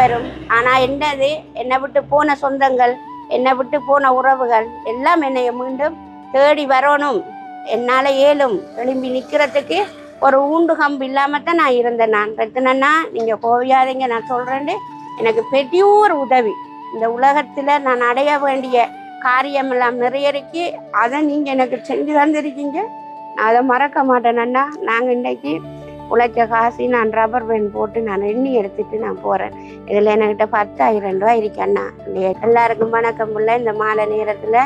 வரும். ஆனால் என்னது என்னை விட்டு போன சொந்தங்கள், என்னை விட்டு போன உறவுகள் எல்லாம் என்னைய மீண்டும் தேடி வரணும். என்னால் ஏலும் எழும்பி நிற்கிறதுக்கு ஒரு ஊண்டு கம்பு இல்லாமல் தான் நான் இருந்தேன். நான் பிரச்சனைன்னா நீங்கள் போவியாதீங்க, நான் சொல்கிறேன்னு எனக்கு பெரிய ஒரு உதவி. இந்த உலகத்தில் நான் அடைய வேண்டிய காரியமெல்லாம் நிறைய இருக்கு. அதை நீங்கள் எனக்கு செஞ்சு தந்திருக்கீங்க. நான் அதை மறக்க மாட்டேன் அண்ணா. நாங்கள் இன்றைக்கி உழைச்ச காசி நான் ரப்பர் பேண்ட் போட்டு நான் எண்ணி எடுத்துட்டு நான் போகிறேன். இதில் என்கிட்ட 10,000 ரூபா இருக்கு அண்ணா. எல்லாருக்கும் வணக்கம் இல்லை. இந்த மாலை நேரத்தில்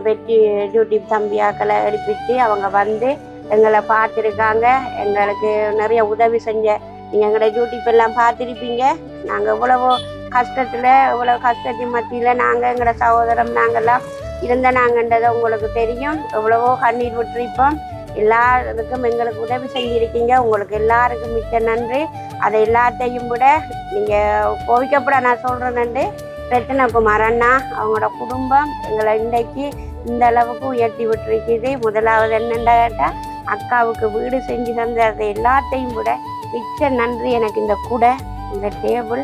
வெற்றி யூடியூப் தம்பியாக்களை எழுப்பிட்டு அவங்க வந்து எங்களை பார்த்துருக்காங்க. எங்களுக்கு நிறைய உதவி செஞ்ச நீங்கள் எங்களோட யூடியூப் எல்லாம் பார்த்துருப்பீங்க. நாங்கள் இவ்வளவோ கஷ்டத்தில், இவ்வளோ கஷ்டத்தின் மத்தியில் நாங்கள் எங்களோட சகோதரம் நாங்கள்லாம் இருந்த நாங்கன்றதை உங்களுக்கு தெரியும். எவ்வளவோ கண்ணீர் விட்டுருப்போம். எல்லாருக்கும் எங்களுக்கு உதவி செஞ்சுருக்கீங்க. உங்களுக்கு எல்லாருக்கும் மிக்க நன்றி. அதை எல்லாத்தையும் விட நீங்கள் கோவிக்கப்பட நான் சொல்கிறேன்னு ரத்தினகுமார் அண்ணா அவங்களோட குடும்பம் எங்களை இன்றைக்கு இந்த அளவுக்கு உயர்த்தி விட்டுருக்குது. முதலாவது என்னென்னா கேட்டால் அக்காவுக்கு வீடு செஞ்சு தந்தது எல்லாத்தையும் விட மிச்ச நன்றி. எனக்கு இந்த குடை, இந்த டேபிள்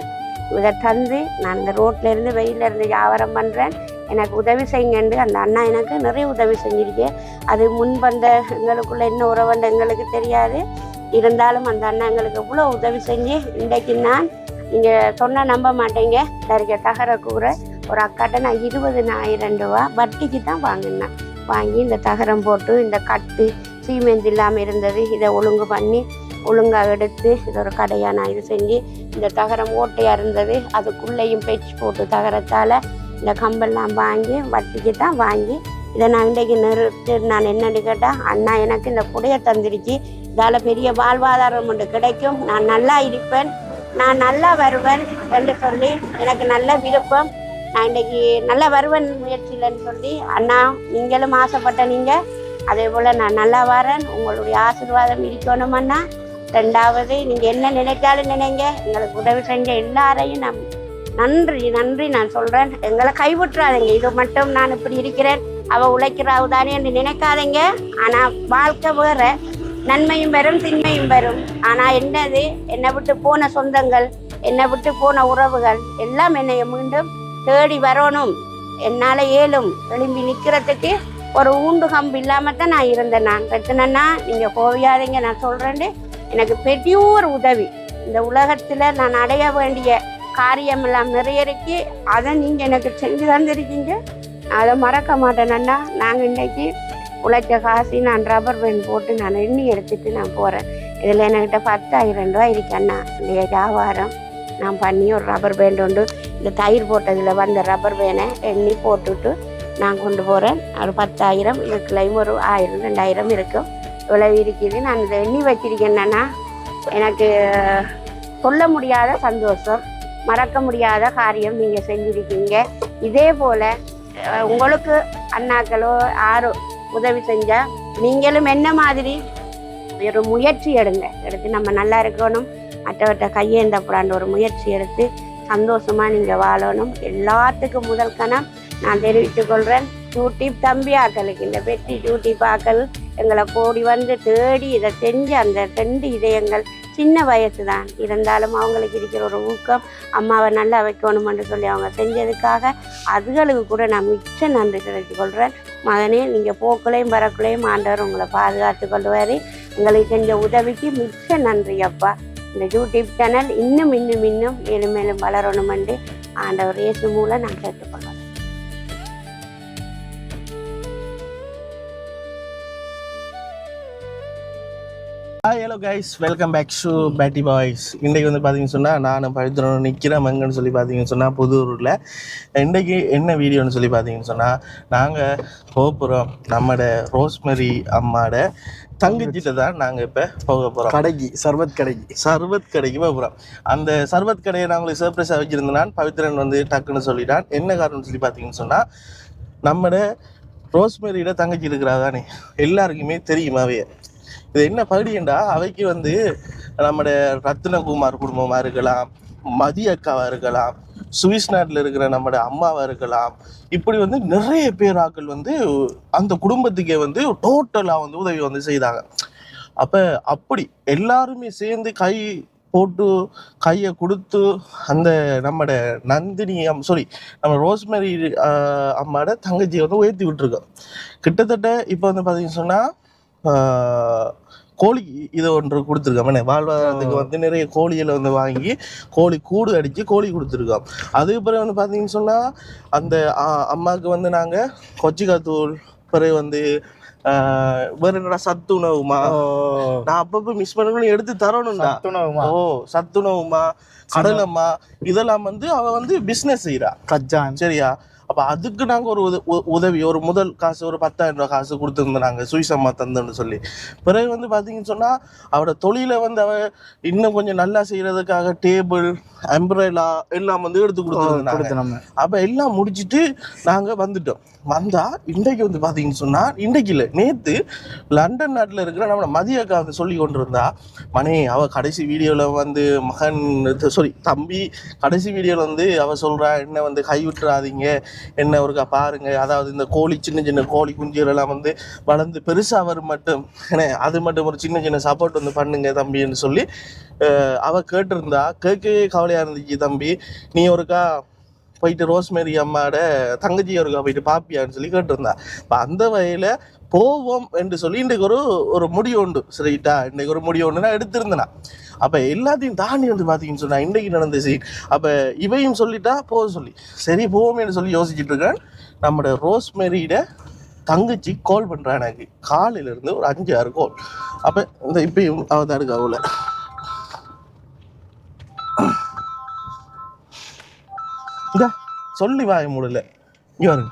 இதை தந்து நான் இந்த ரோட்லேருந்து வெயிலேருந்து வியாபாரம் பண்ணுறேன், எனக்கு உதவி செய்யுங்கன்னு அந்த அண்ணா எனக்கு நிறைய உதவி செஞ்சுருக்கேன். அது முன் வந்த எங்களுக்குள்ள என்ன உறவுன்னு எங்களுக்கு தெரியாது. இருந்தாலும் அந்த அண்ணா எங்களுக்கு இவ்வளோ உதவி செஞ்சு இன்றைக்கு நான் நீங்கள் சொன்னால் நம்ப மாட்டேங்க, நிறைய தகர கூரை ஒரு அக்காட்ட நான் 20,000 ரூபா வட்டிக்கு தான் வாங்கினேன். வாங்கி இந்த தகரம் போட்டு இந்த கட்டு சீமெண்ட் இல்லாமல் இருந்தது, இதை ஒழுங்கு பண்ணி ஒழுங்காக எடுத்து இது ஒரு கடையாக நான் இது செஞ்சு இந்த தகரம் ஓட்டையாக இருந்தது அதுக்குள்ளேயும் பெச்சு போட்டு தகரத்தால் இந்த கம்பெல்லாம் வாங்கி வட்டிக்கு தான் வாங்கி இதை நான் இன்றைக்கு நிறுத்து. நான் என்னன்னு கேட்டால் அண்ணா எனக்கு இந்த குடையை தந்துருச்சு, இதால் பெரிய வாழ்வாதாரம் ஒன்று கிடைக்கும், நான் நல்லா இருப்பேன், நான் நல்லா வருவேன் என்று சொல்லி எனக்கு நல்ல விருப்பம். நான் இன்றைக்கி நல்லா வருவேன் முயற்சியில்ன்னு சொல்லி அண்ணா நீங்களும் ஆசைப்பட்ட நீங்கள் அதே போல் நான் நல்லா வரேன். உங்களுடைய ஆசீர்வாதம் இருக்கணும் அண்ணா. ரெண்டாவது நீங்கள் என்ன நினைச்சாலும் நினைங்க, எங்களுக்கு உதவி செஞ்ச எல்லாரையும் நான் நன்றி நான் சொல்கிறேன். எங்களை கைவிட்டுறாதீங்க. இது மட்டும் நான் இப்படி இருக்கிறேன் அவள் உழைக்கிறாவுதானே என்று நினைக்காதீங்க. ஆனால் வாழ்க்கை வேற, நன்மையும் வரும் தின்மையும் வரும். ஆனால் என்னது என்னை விட்டு போன சொந்தங்கள், என்னை விட்டு போன உறவுகள் எல்லாம் என்னைய மீண்டும் தேடி வரணும். என்னால் ஏலும் எழும்பி நிற்கிறதுக்கு ஒரு ஊண்டு கம்பு இல்லாமல் தான் நான் இருந்தேன். நான் பிரச்சனைன்னா நீங்கள் போவியாதீங்க, நான் சொல்கிறேன்னு எனக்கு பெரிய ஒரு உதவி. இந்த உலகத்தில் நான் அடைய வேண்டிய காரியமெல்லாம் நிறைய இருக்கு. அதை நீங்கள் எனக்கு செஞ்சு தந்திருக்கீங்க. அதை மறக்க மாட்டேன் அண்ணா. நாங்கள் இன்றைக்கி உழைச்ச காசி நான் ரப்பர் பேண்ட் போட்டு நான் எண்ணி எடுத்துட்டு நான் போகிறேன். இதில் என்கிட்ட 10,000 ரூபா இருக்கு அண்ணா. இந்த வியாபாரம் நான் பண்ணி ஒரு ரப்பர் பேண்ட் உண்டு, இந்த தயிர் போட்டதில் வந்த ரப்பர் பேனை எண்ணி போட்டுட்டு நான் கொண்டு போகிறேன். ஒரு 10,000 இதுக்குள்ளையும் ஒரு 1,000 2,000 இருக்கும். இவ்வளோ இருக்குது. நான் இதை எண்ணி வச்சிருக்கேன்னா எனக்கு சொல்ல முடியாத சந்தோஷம், மறக்க முடியாத காரியம் நீங்கள் செஞ்சுருக்கீங்க. இதே போல் உங்களுக்கு அண்ணாக்களோ யாரோ உதவி செஞ்சால் நீங்களும் என்ன மாதிரி ஒரு முயற்சி எடுத்து நம்ம நல்லா இருக்கணும், மற்றவர்கிட்ட கையேந்தப்படாண்ட ஒரு முயற்சி எடுத்து சந்தோஷமாக நீங்கள் வாழணும். எல்லாத்துக்கும் முதல் கணம் நான் தெரிவித்துக் கொள்கிறேன். யூடியூப் தம்பியாக்களுக்கு, இந்த வெற்றி யூடியூப் ஆக்கள் எங்களை கோடி வந்து தேடி இதை செஞ்சு அந்த 2 இதயங்கள் சின்ன வயசு தான் இருந்தாலும் அவங்களுக்கு இருக்கிற ஒரு ஊக்கம், அம்மாவை நல்லா வைக்கணுமென்று சொல்லி அவங்க செஞ்சதுக்காக அதுகளுக்கு கூட நான் மிச்ச நன்றி தெரிவித்துக் கொள்கிறேன். மகனே நீங்கள் போக்குலையும் வரக்குலையும் ஆண்டவர் உங்களை பாதுகாத்து கொள்வார். எங்களுக்கு செஞ்ச உதவிக்கு மிச்ச நன்றி அப்பா. இந்த யூடியூப் சேனல் இன்னும் மேலும் மேலும் வளரணுமென்று ஆண்டவர் இயேசு மூலம் நான் கேட்டுக்கொள்வேன். Hello guys, welcome back to Betty boys. இன்றைக்கு வந்து பார்த்தீங்கன்னு சொன்னால் நான் பவித்ரன் நிற்கிறேன் எங்கன்னு சொல்லி பார்த்தீங்கன்னு சொன்னால் புதூரில். இன்றைக்கி என்ன வீடியோன்னு சொல்லி பார்த்தீங்கன்னு சொன்னால் நாங்கள் போகிறோம் நம்மளோட ரோஸ்மெரி அம்மாவோட தங்கச்சிட்ட தான் நாங்கள் இப்போ போக போகிறோம். கடைக்கு சர்வத் கடைக்கு போகிறோம். அந்த சர்வத் கடையை நான் உங்களுக்கு சர்ப்ரைஸாக வச்சுருந்தேன். பவித்ரன் வந்து டக்குன்னு சொல்லிட்டான். என்ன காரணம்னு சொல்லி பார்த்தீங்கன்னு சொன்னால் நம்மளோட ரோஸ்மெரியோட தங்கச்சி இருக்கிறா தானே எல்லாருக்குமே தெரியுமாவே. இது என்ன பகுதிண்டா, அவைக்கு வந்து நம்முடைய ரத்தினகுமார் குடும்பமாக இருக்கலாம், மதி அக்காவாக இருக்கலாம், சுவிஸ் நாட்டில் இருக்கிற நம்முடைய அம்மாவாக இருக்கலாம், இப்படி வந்து நிறைய பேர் ஆக்கள் வந்து அந்த குடும்பத்துக்கே வந்து டோட்டலாக வந்து உதவி வந்து செய்தாங்க. அப்போ அப்படி எல்லாருமே சேர்ந்து கை போட்டு கையை கொடுத்து அந்த நம்மட நந்தினி சாரி நம்ம ரோஸ்மெரி அம்மாவோட தங்கச்சியை வந்து உயர்த்தி விட்டுருக்கோம். கிட்டத்தட்ட இப்போ வந்து பார்த்தீங்கன்னு சொன்னால் கோழி இதை ஒன்று கொடுத்துருக்கோம். வாழ்வாதாரத்துக்கு வந்து நிறைய கோழிகளை வந்து வாங்கி கோழி கூடு அடித்து கோழி கொடுத்துருக்கோம். அதுக்கு பிறகு வந்து பார்த்தீங்கன்னு சொன்னால் அந்த அம்மாவுக்கு வந்து நாங்கள் கொச்சிக்காத்தூள் பிறகு வந்து வேற என்னடா சத்துணவுமா நான் அப்பப்போ மிஸ் பண்ணணும் எடுத்து தரணும்டா. சத்துணவுமா கடலம்மா இதெல்லாம் வந்து அவ வந்து பிஸ்னஸ் செய்யறா கஜான் சரியா. அப்போ அதுக்கு நாங்கள் ஒரு உதவி ஒரு முதல் காசு ஒரு 10,000 ரூபா காசு கொடுத்துருந்தோம் நாங்கள் சுயசம்மா தந்தோன்னு சொல்லி. பிறகு வந்து பார்த்தீங்கன்னு சொன்னால் அவட தொழிலை வந்து அவ இன்னும் கொஞ்சம் நல்லா செய்கிறதுக்காக டேபிள் அம்ப்ரெல்லா எல்லாம் வந்து எடுத்து கொடுத்துருந்தாங்க. அப்போ எல்லாம் முடிச்சுட்டு நாங்கள் வந்துட்டோம். வந்தால் இன்றைக்கு வந்து பார்த்தீங்கன்னு சொன்னால் இன்றைக்கு இல்லை நேற்று லண்டன் நாட்டில் இருக்கிற நம்மளோட மதியக்கா வந்து சொல்லி கொண்டு இருந்தா மணி அவள் கடைசி வீடியோவில் வந்து தம்பி கடைசி வீடியோவில் வந்து அவள் சொல்கிறா என்ன வந்து கைவிட்டுறாதீங்க என்ன ஒருக்கா பாருங்க, அதாவது இந்த கோழி சின்ன சின்ன கோழி குஞ்சுகள் எல்லாம் வந்து வளர்ந்து பெருசாக வரும் மட்டும் அது மட்டும் ஒரு சின்ன சின்ன சப்போர்ட் வந்து பண்ணுங்க தம்பின்னு சொல்லி அவள் கேட்டிருந்தா. கேட்கவே கவலையாக இருந்துச்சு. தம்பி நீ ஒருக்கா போயிட்டு ரோஸ்மேரி அம்மாவோட தங்கச்சி ஒருக்கா போயிட்டு பாப்பியான்னு சொல்லி கேட்டிருந்தா. இப்போ அந்த வகையில் போவோம் என்று சொல்லி இன்றைக்கு ஒரு முடிவு உண்டு சரிட்டா. இன்றைக்கு ஒரு முடிவு ஒன்று நான் எடுத்திருந்தேனா. அப்போ எல்லாத்தையும் தாண்டி வந்து பார்த்தீங்கன்னு சொன்னால் இன்றைக்கு நடந்துச்சு. அப்போ இவையும் சொல்லிட்டா போக சொல்லி சரி போவோமேன்னு சொல்லி யோசிச்சுட்டு இருக்கேன். நம்மளோட ரோஸ்மேரியிட தங்கச்சி கால் பண்ணுறா எனக்கு காலையிலேருந்து ஒரு 5-6 கால். அப்போ இந்த இப்பயும் அவள் தான் இருக்கு அவளை இந்த சொல்லி வாய முடியல. இங்கே வருங்க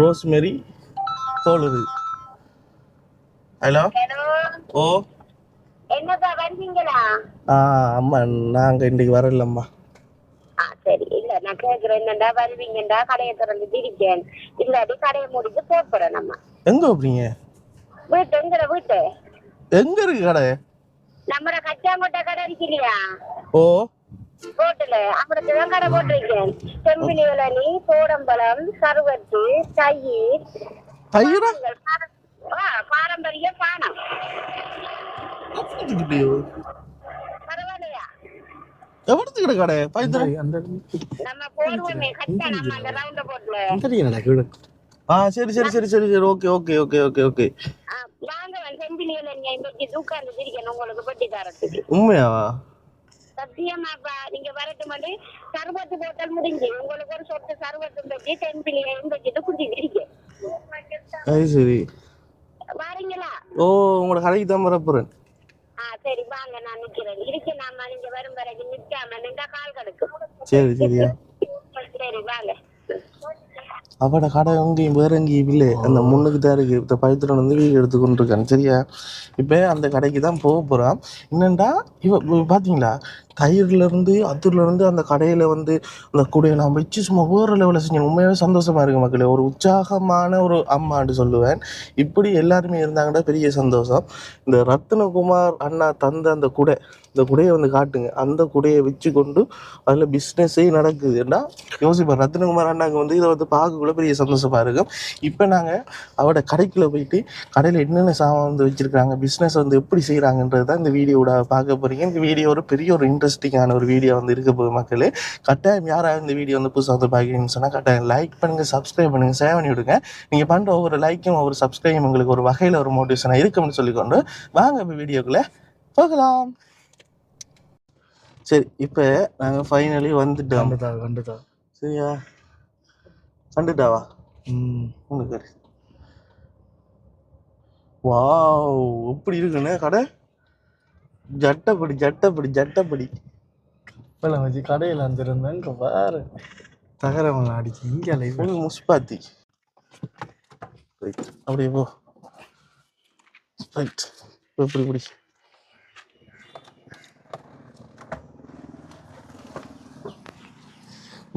ரோஸ்மெரி தோழுது. ஹலோ ஓ என்னப்பா வந்தீங்களா? அம்மா நாங்கள் இன்றைக்கு வரலம்மா. சரி இல்ல நான் கேட்குறேன் என்னண்டா வருவீங்கண்டா கடையை திறந்து இருக்கேன் இல்லாட்டி கடையை முடிச்சு போறோம். நம்ம எங்க வைப்பீங்க வீட்டு வீட்டு எங்க இருக்கு கடை? நம்ம கச்சாங்கோட்டை கடை இருக்கு இல்லையா ஓ ரோட்டுல அப்புறம் கடை போட்டிருக்கேன். செம்பிலி இளநீ கோடம்பழம் சர்வத்து தயிர் பாரம்பரிய பானம் பரவாயில்லையா? எவ்வளவுக்கு கடை நம்ம போடுவோமே கச்சா நம்ம அந்த ரவுண்ட போட்டுல. சரி சரி சரி சரி சரி okay okay okay okay okay வாங்க செம்பிலி இளநீ உட்கார்ந்து திரிக்கணும் உங்களுக்கு பட்டி தரத்துக்கு. உண்மையாவா? சத்தியமாப்பா நீங்க வரட்டு மாதிரி சர்வத்து போட்டல் முடிஞ்சு உங்களுக்கு ஒரு சொட்டு சர்வத்து பற்றி தென்பிள்ளையும் வச்சுட்டு குடிச்சிட்டு இருக்கேன். சரி வாரீங்களா? ஓ உங்களோட கடைக்கு தான் வரப்போறேன். சரி வாங்க நான் நிக்கிறேன் இருக்கேன். நாம நீங்க வரும் வரைக்கும் நிக்காம நின்றா கால் கிடக்கும். சரி சரியா சரி வாங்க. அவட கடை எங்கேயும் வேற எங்கேயும் இல்லை, அந்த முன்னுக்கு தான் இருக்கு. இந்த பவித்ரன் வந்து வீடு எடுத்து கொண்டு இருக்கான் சரியா. இப்போ அந்த கடைக்கு தான் போக போகிறான். என்னண்டா பார்த்தீங்களா தயிர்லேருந்து அதுலேருந்து அந்த கடையில் வந்து அந்த கூடையெல்லாம் வச்சு சும்மா வேறு லெவலில் செஞ்சேன். உண்மையாகவே சந்தோஷமாக இருக்குது மக்களே. ஒரு உற்சாகமான ஒரு அம்மான்னு சொல்லுவேன். இப்படி எல்லாருமே இருந்தாங்கன்னா பெரிய சந்தோஷம். இந்த ரத்னகுமார் அண்ணா தந்த அந்த குடை, இந்த குடையை வந்து காட்டுங்க. அந்த குடையை வச்சு கொண்டு அதில் பிஸ்னஸே நடக்குதுன்னா யோசிப்பார். ரத்னகுமார் அண்ணாங்க வந்து இதை வந்து பார்க்கக்குள்ள பெரிய சந்தோஷமாக இருக்கும். இப்போ நாங்கள் அவட கடைக்குள்ளே போயிட்டு கடையில் என்னென்ன சாமான் வந்து வச்சுருக்காங்க, பிஸ்னஸ் வந்து எப்படி செய்கிறாங்கன்றது தான் இந்த வீடியோட பார்க்க போகிறீங்க. இந்த வீடியோ ஒரு பெரிய ஒரு இன்ட்ரெஸ்டிங்கான ஒரு வீடியோ வந்து இருக்க போகுது மக்களே. கட்டாயம் யாராவது இந்த வீடியோ வந்து புதுசாக வந்து பார்க்குறீங்கன்னு சொன்னால் கட்டாயம் லைக் பண்ணுங்கள், சப்ஸ்கிரைப் பண்ணுங்கள், சேவ் பண்ணி விடுங்க. நீங்கள் பண்ணுற ஒவ்வொரு லைக்கும் ஒவ்வொரு சப்ஸ்கிரைபும் உங்களுக்கு ஒரு வகையில் ஒரு மோட்டிவேஷனாக இருக்கும்னு சொல்லிக்கொண்டு வாங்க இப்போ வீடியோக்குள்ளே போகலாம். சரி இப்போ நாங்கள் ஃபைனலி வந்துட்டோம். கண்டுட்டா சரியா கண்டுட்டாவா? உங்களுக்கு வாவ் எப்படி இருக்குண்ணே கடை. ஜட்டப்படி ஜட்டப்படி ஜட்டப்படி இப்பெல்லாம் வச்சு கடையில் வந்துருந்தேன். இங்கே வேறு தகரமெல்லாம் அடிச்சு இங்கே முஸ்பாத்தி ரைட் அப்படியே போ ரைட் எப்படி பிடி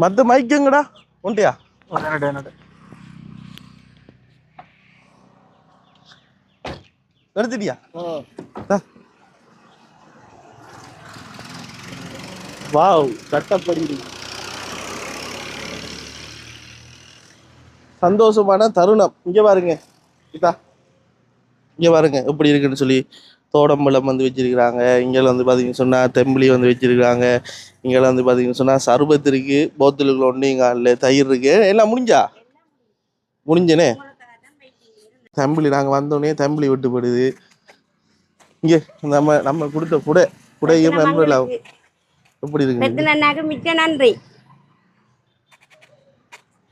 மற்ற மைக்குங்கடா உண்டியா எடுத்துட்டியா? வாவ் சட்டப்படி சந்தோஷமான தருணம். இங்க பாருங்க இதா இங்க பாருங்க எப்படி இருக்குன்னு சொல்லி தோடம்பழம் வந்து வச்சிருக்கிறாங்க. இங்கே வந்து பார்த்தீங்கன்னு சொன்னால் தெம்பிளி வந்து வச்சிருக்காங்க. இங்கே வந்து பார்த்தீங்கன்னு சொன்னால் சர்பத் இருக்கு, போத்தலுக்குள்ள ஒன்று இங்கே அல்ல தயிர் இருக்கு. எல்லாம் முடிஞ்சனே. தெம்பிளி நாங்கள் வந்தோடனே தெம்பிளி விட்டுப்படுது. இங்கே நம்ம கொடுத்த குடையும் மெம்பரில் எப்படி இருக்கு மிக்க நன்றி.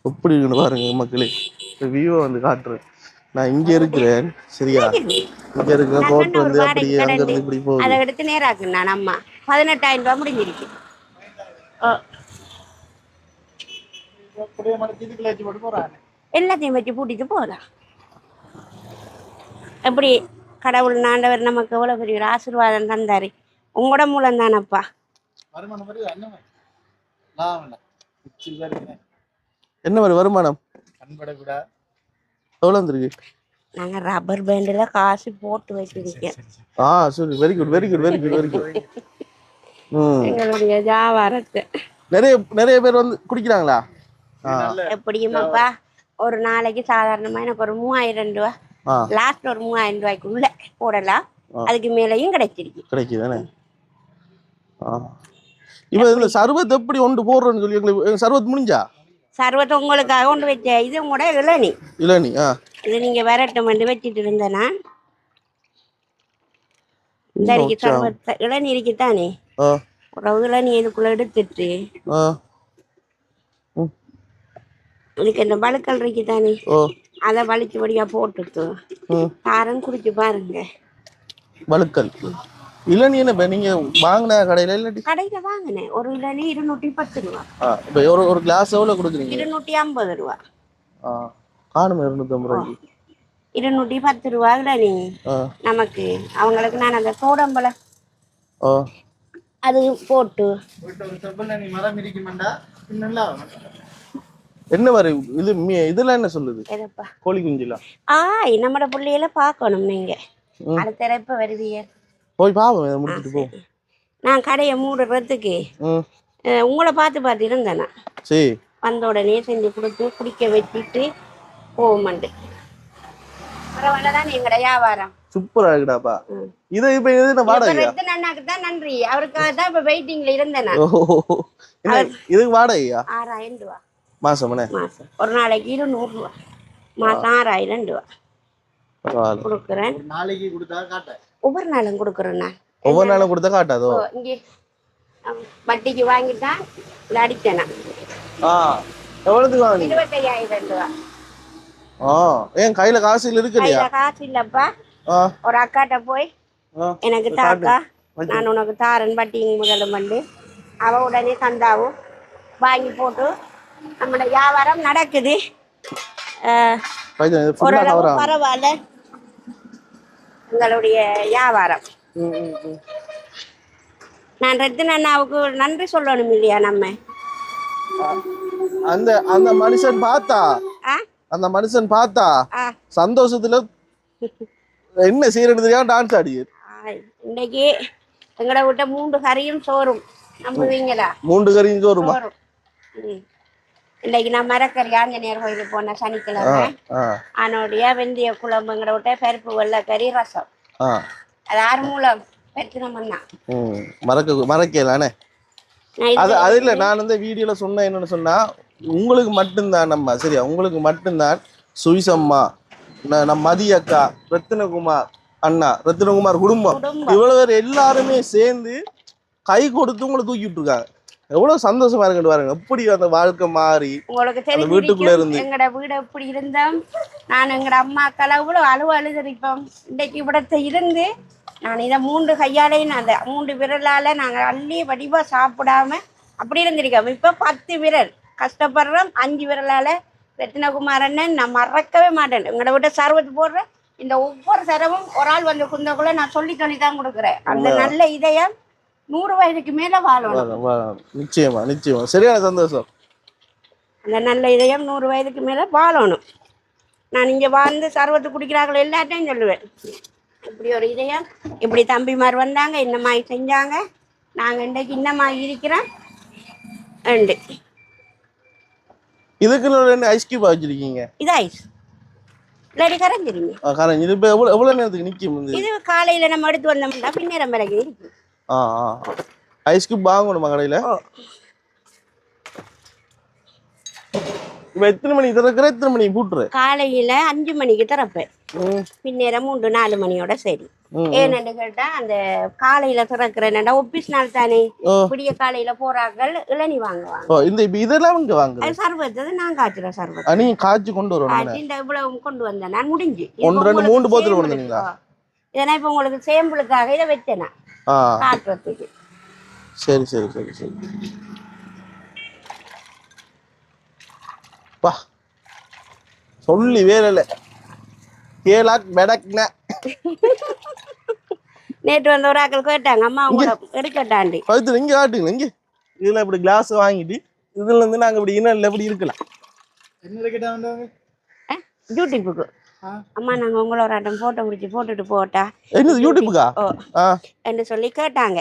எப்படி இருக்குன்னு பாருங்க மக்களே. வியூவை வந்து காட்டுறேன். நான் இங்க இருக்கிறேன் சரியா, இங்க இருக்கிற ரோட் வந்து அப்படியே அங்க இருந்து இப்படி போகுது. அதை எடுத்து நேராக்கு நான் அம்மா 18,000 ரூபாய் முடிஞ்சிருக்கு. எல்லாத்தையும் வச்சு பூட்டிட்டு போகலாம். எப்படி கடவுள் ஆண்டவர் நமக்கு எவ்வளவு பெரிய ஒரு ஆசீர்வாதம் தந்தாரு. உங்களோட மூலம் தானப்பா. என்ன மாதிரி வருமானம் எவ்வளவு வந்துருக்கு? நாங்க ரப்பர் பேண்ட்ல காசு போட்டு வச்சிருக்கேன். சரி, very good very good very good very good. எங்களுடைய வியாபாரத்தை நிறைய பேர் வந்து குடிக்கிறாங்களா? எப்படியுமாப்பா ஒரு நாளைக்கு சாதாரணமா எனக்கு ஒரு 3000 ரூபா, லாஸ்ட் ஒரு 3000 ரூபாய்க்குள்ள போடலாம். அதுக்கு மேலையும் கிடைக்குதானே? இப்ப இந்த சர்வத் எப்படி ஒன்று போடுறோன்னு சொல்லி எங்களுக்கு சர்வத் முடிஞ்சா? சர்வத்தை உங்களுக்காக கொண்டு வச்ச இது கூட இளநீ. இது நீங்க வரட்டும் வச்சுட்டு இருந்தேன்னா இந்த சர்வத்தை இளநீ இருக்குத்தானே, ஒரு இளநீ இதுக்குள்ள எடுத்துட்டு இதுக்கு இந்த பழுக்கள் இருக்குதானே அதை வலிச்சபடியா போட்டுட்டு காரம் குடிச்சு பாருங்க. பழுக்கள் இளநீ என்ன நீங்க வாங்கின கடையில வாங்கினேன். ஒரு இளநீ 210 ரூபா. ஒரு கிளாஸ் எவ்வளவு கொடுக்குறீங்க? 250 ரூபா. காணுமே 250 ரூபாய்க்கு 210 ரூபா இளநீ நமக்கு. அவங்களுக்கு நான் அந்த சோடம்பழம் அது போட்டு என்ன வரை இது இதெல்லாம் என்ன சொல்லுது? கோழி குஞ்சுலாம் நம்மட பிள்ளையில பார்க்கணும். நீங்க அடுத்த எப்ப வருவீங்க? போய் பாவம் முடிச்சுட்டு போ. நான் கடையை மூடுறதுக்கு உங்களை பார்த்து இருந்தேன். சரி, வந்த உடனே செஞ்சு கொடுத்து குடிக்க வச்சுட்டு போகமாண்டு. பரவாயில்லதான் எங்கட வியாபாரம் சூப்பரா இருக்குடாப்பா. இது இப்ப இது வாடகை அண்ணாக்கு தான் நன்றி. அவருக்காக தான் இப்ப வெயிட்டிங்ல இருந்தேன். இதுக்கு வாடகையா? 6000 ரூபா மாசம். ஒரு நாளைக்கு 200 ரூபா, மாசம் 6000 ரூபா கொடுக்குறேன். நாளைக்கு கொடுத்தா காட்ட ஒவ்வொரு நாளும் கொடுக்குறேன். நான் ஒவ்வொரு நாளும் கொடுத்தா காட்டாதோ? இங்கே வட்டிக்கு வாங்கிட்டான் அடிச்சேன். எவ்வளவுக்கு வாங்கினீங்க? 25,000 ரூபா. ஏன் கையில காசு இல்லையா? காசு இல்லப்பா. ஒரு அக்காட்ட போய் எனக்கு தாக்கா நான் உனக்கு தாரன் வட்டிங்க முதல்ல பண்ணு. அவ உடனே தந்தாவும் வாங்கி போட்டு நம்மளோட வியாபாரம் நடக்குது. ஓரளவு பரவாயில்ல உங்களுடைய வியாபாரம். நான் ரத்தின அண்ணாவுக்கு நன்றி சொல்லணும் இல்லையா? நம்ம அந்த மனுஷன் பார்த்தா சந்தோஷத்துல என்ன செய்யறது டான்ஸ் ஆடி. இன்னைக்கு எங்கட விட்ட 3 கறியும் சோறும் நம்புவீங்களா? 3 கறியும் சோறுமா? இன்னைக்கு நான் மரக்கறி ஆஞ்சநேயர் கோயிலுக்கு போன சனிக்கிழமை. அதனுடைய வெந்தய குழம்பு, எங்கட விட்ட பருப்பு வெள்ளைக்கறி ரசம். அது 6 மூலம் பெருத்தினமண்ணா மறக்கலானே. அது இல்ல, நான் வந்து வீடியோல சொன்னேன் என்னன்னு சொன்னா, உங்களுக்கு மட்டும்தான் நம்ம சரியா, உங்களுக்கு மட்டும்தான் சுவிசம்மா, நம்ம மதியக்கா, ரத்தினகுமார் அண்ணா, ரத்தினகுமார் குடும்பம் இவ்வளவு பேர் எல்லாருமே சேர்ந்து கை கொடுத்து உங்களை தூக்கி விட்டுருக்காங்க. எவ்வளவு சந்தோஷமா இருக்கு பாருங்க. எப்படி அந்த வாழ்க்கை மாறி உங்களுக்கு தெரியும். வீட்டுக்குள்ள இருந்து எங்கட வீடு எப்படி இருந்தோம், நான் எங்கட அம்மாக்கள் எவ்வளவு அழுதரிப்போம். இன்னைக்கு இവിടത്തെ இருந்து நான் இதை 3 கையாலையும் அந்த 3 விரலால நாங்கள் அள்ளி வடிவா சாப்பிடாம அப்படி இருந்திருக்கோம். இப்ப 10 விரல் கஷ்டப்படுறோம். 5 விரலால ரத்தினகுமாரன்னு நான் மறக்கவே மாட்டேன். எங்கட விட்ட சர்வத்து போடுற இந்த ஒவ்வொரு சரமும் ஒரு ஆள் வந்து குந்தக்குள்ள நான் சொல்லி தான் கொடுக்குறேன். அந்த நல்ல இதயம் 100 வயதுக்கு மேல வாழணும். நிச்சயமா நிச்சயமா சரியான சந்தோஷம். அந்த நல்ல இதயம் 100 வயதுக்கு மேல வாழணும். நான் இங்க வாழ்ந்து சர்வத்து குடிக்கிறார்கள் எல்லாத்தையும் சொல்லுவேன். இப்படி ஒரு இதயம், இப்படி தம்பிமார் வந்தாங்க, இன்னமாய் செஞ்சாங்க, நாங்க இன்றைக்கு இன்னமாய் இருக்கிறோம். இதுக்கு 2 ஐஸ் கியூப் வச்சிருக்கீங்க. இது ஐஸ் இல்லாட்டி கரைஞ்சிருங்க. கரைஞ்சி இது இப்போ எவ்வளோ நேரத்துக்கு நிற்கும் இது? இது காலையில நம்ம எடுத்து வந்தோம்னா பின்னேரம் வரைக்கும் இருக்கு. ஐஸ் கியூப் வாங்கணுமா கடையில்? இப்போ எத்தனை மணிக்கு திறக்கிற, எத்தனை மணிக்கு பூட்டுரு? காலையில 5 மணிக்கு திறப்பேன், பின்னேரம் 3-4 மணியோட சரி. ஏன்னு கேட்டா அந்த காலையில திறக்கிறேன்னா ஒபிஸ் நாள் தானே, விடிய காலையில போறார்கள் இளநி வாங்குவாங்க. இந்த இதெல்லாம் இங்க வாங்குறது சர்பத்து நான் காய்ச்சுற சர்பத்து நீங்க காய்ச்சி கொண்டு வரணும். இந்த இவ்வளவு கொண்டு வந்தேன் நான், முடிஞ்சு 1 2 3 போத்தல் கொண்டு வந்தீங்களா? இதெல்லாம் இப்ப உங்களுக்கு சேம்பிளுக்காக இதை வச்சேனா காட்டுறதுக்கு. சரி சரி சரி சரி. பா சொல்லி வேலை கேளாக் பெடக்னா. நேற்று வந்து ஒரு ஆக்கள் கேட்டாங்க, அம்மா உங்களை எடுக்கட்டாண்டி பவித்ரா இங்க காட்டுங்க. இங்க இதுல இப்படி கிளாஸ் வாங்கிட்டு இதுல இருந்து நாங்க இப்படி இன்னும் இப்படி இருக்கலாம். என்ன கேட்டாங்க யூடியூப்புக்கு அம்மா நாங்க உங்களோட ஆட்டம் போட்டோ முடிச்சு போட்டுட்டு போட்டா என்னது யூடியூப்புக்கா என்று சொல்லி கேட்டாங்க.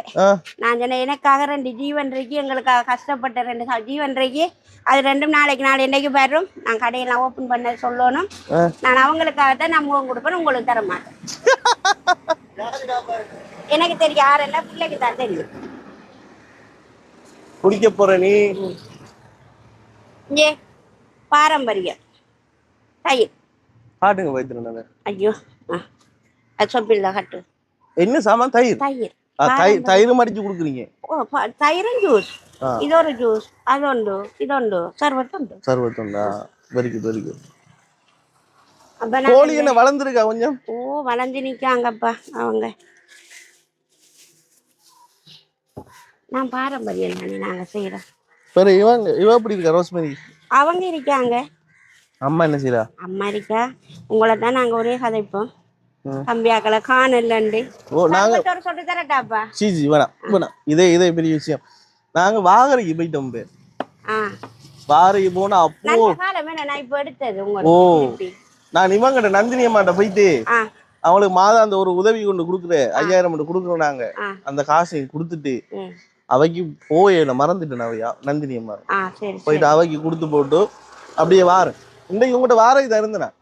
நான் சொன்னேன் எனக்காக 2 ஜீவன் இருக்கு, எங்களுக்காக கஷ்டப்பட்ட 2 ஜீவன் இருக்கு, அது 2 நாளைக்கு நாள் என்னைக்கு வரும், நான் கடையெல்லாம் ஓப்பன் பண்ண சொல்லணும், நான் அவங்களுக்காகத்தான் நான் முகம் கொடுப்பேன், உங்களுக்கு தர மாட்டேன். எனக்கு தெரியும் யாரெல்லாம், பிள்ளைக்கு தான் தெரியும். குடிக்க போற நீ இங்கே பாரம்பரியம் தயிர் காட்டுங்க பவித்ரா. ஐயோ அது சொப்பில்ல கட்டு. என்ன சாமான்? தயிர். தயிர் தயிர் மடிச்சு கொடுக்குறீங்க? தயிரும் ஜூஸ், இதொரு ஜூஸ், அதொண்டு இதொண்டு சர்வத்துண்டு. சர்வத்துண்டா? Very good very good. கோழி என்ன வளர்ந்துருக்கா கொஞ்சம்? வளர்ந்து நிக்காங்கப்பா அவங்க. நான் பாரம்பரியம் தானே நாங்க செய்யறோம். இவ எப்படி இருக்கா ரோஸ்மேரி? அவங்க இருக்காங்க. அம்மா என்ன செய்யறா? அம்மா இருக்கா. உங்களை தான் நாங்க ஒரே கதைப்போம், தம்பியாக்களை காணலண்டு. நாங்க சொல்லி தரட்டாப்பா. சீஜி வேணாம் வேணாம், இதே பெரிய விஷயம். நாங்க வாகரைக்கு போயிட்டோம். வாகரைக்கு போனா அப்போ காலமே நான் இப்ப எடுத்தது உங்களுக்கு. நான் இவங்கிட்ட நந்தினி அம்மாட்ட போயிட்டு அவங்களுக்கு மாதம் அந்த ஒரு உதவி கொண்டு கொடுக்குற 5000 மட்டும் கொடுக்குறோம். நாங்க அந்த காசை கொடுத்துட்டு அவைக்கு போயில மறந்துட்டேன். அவையா நந்தினி அம்மா போயிட்டு அவைக்கு கொடுத்து போட்டு அப்படியே வாரேன். இன்னைக்கு உங்கள்கிட்ட வார இதாக இருந்தேன்.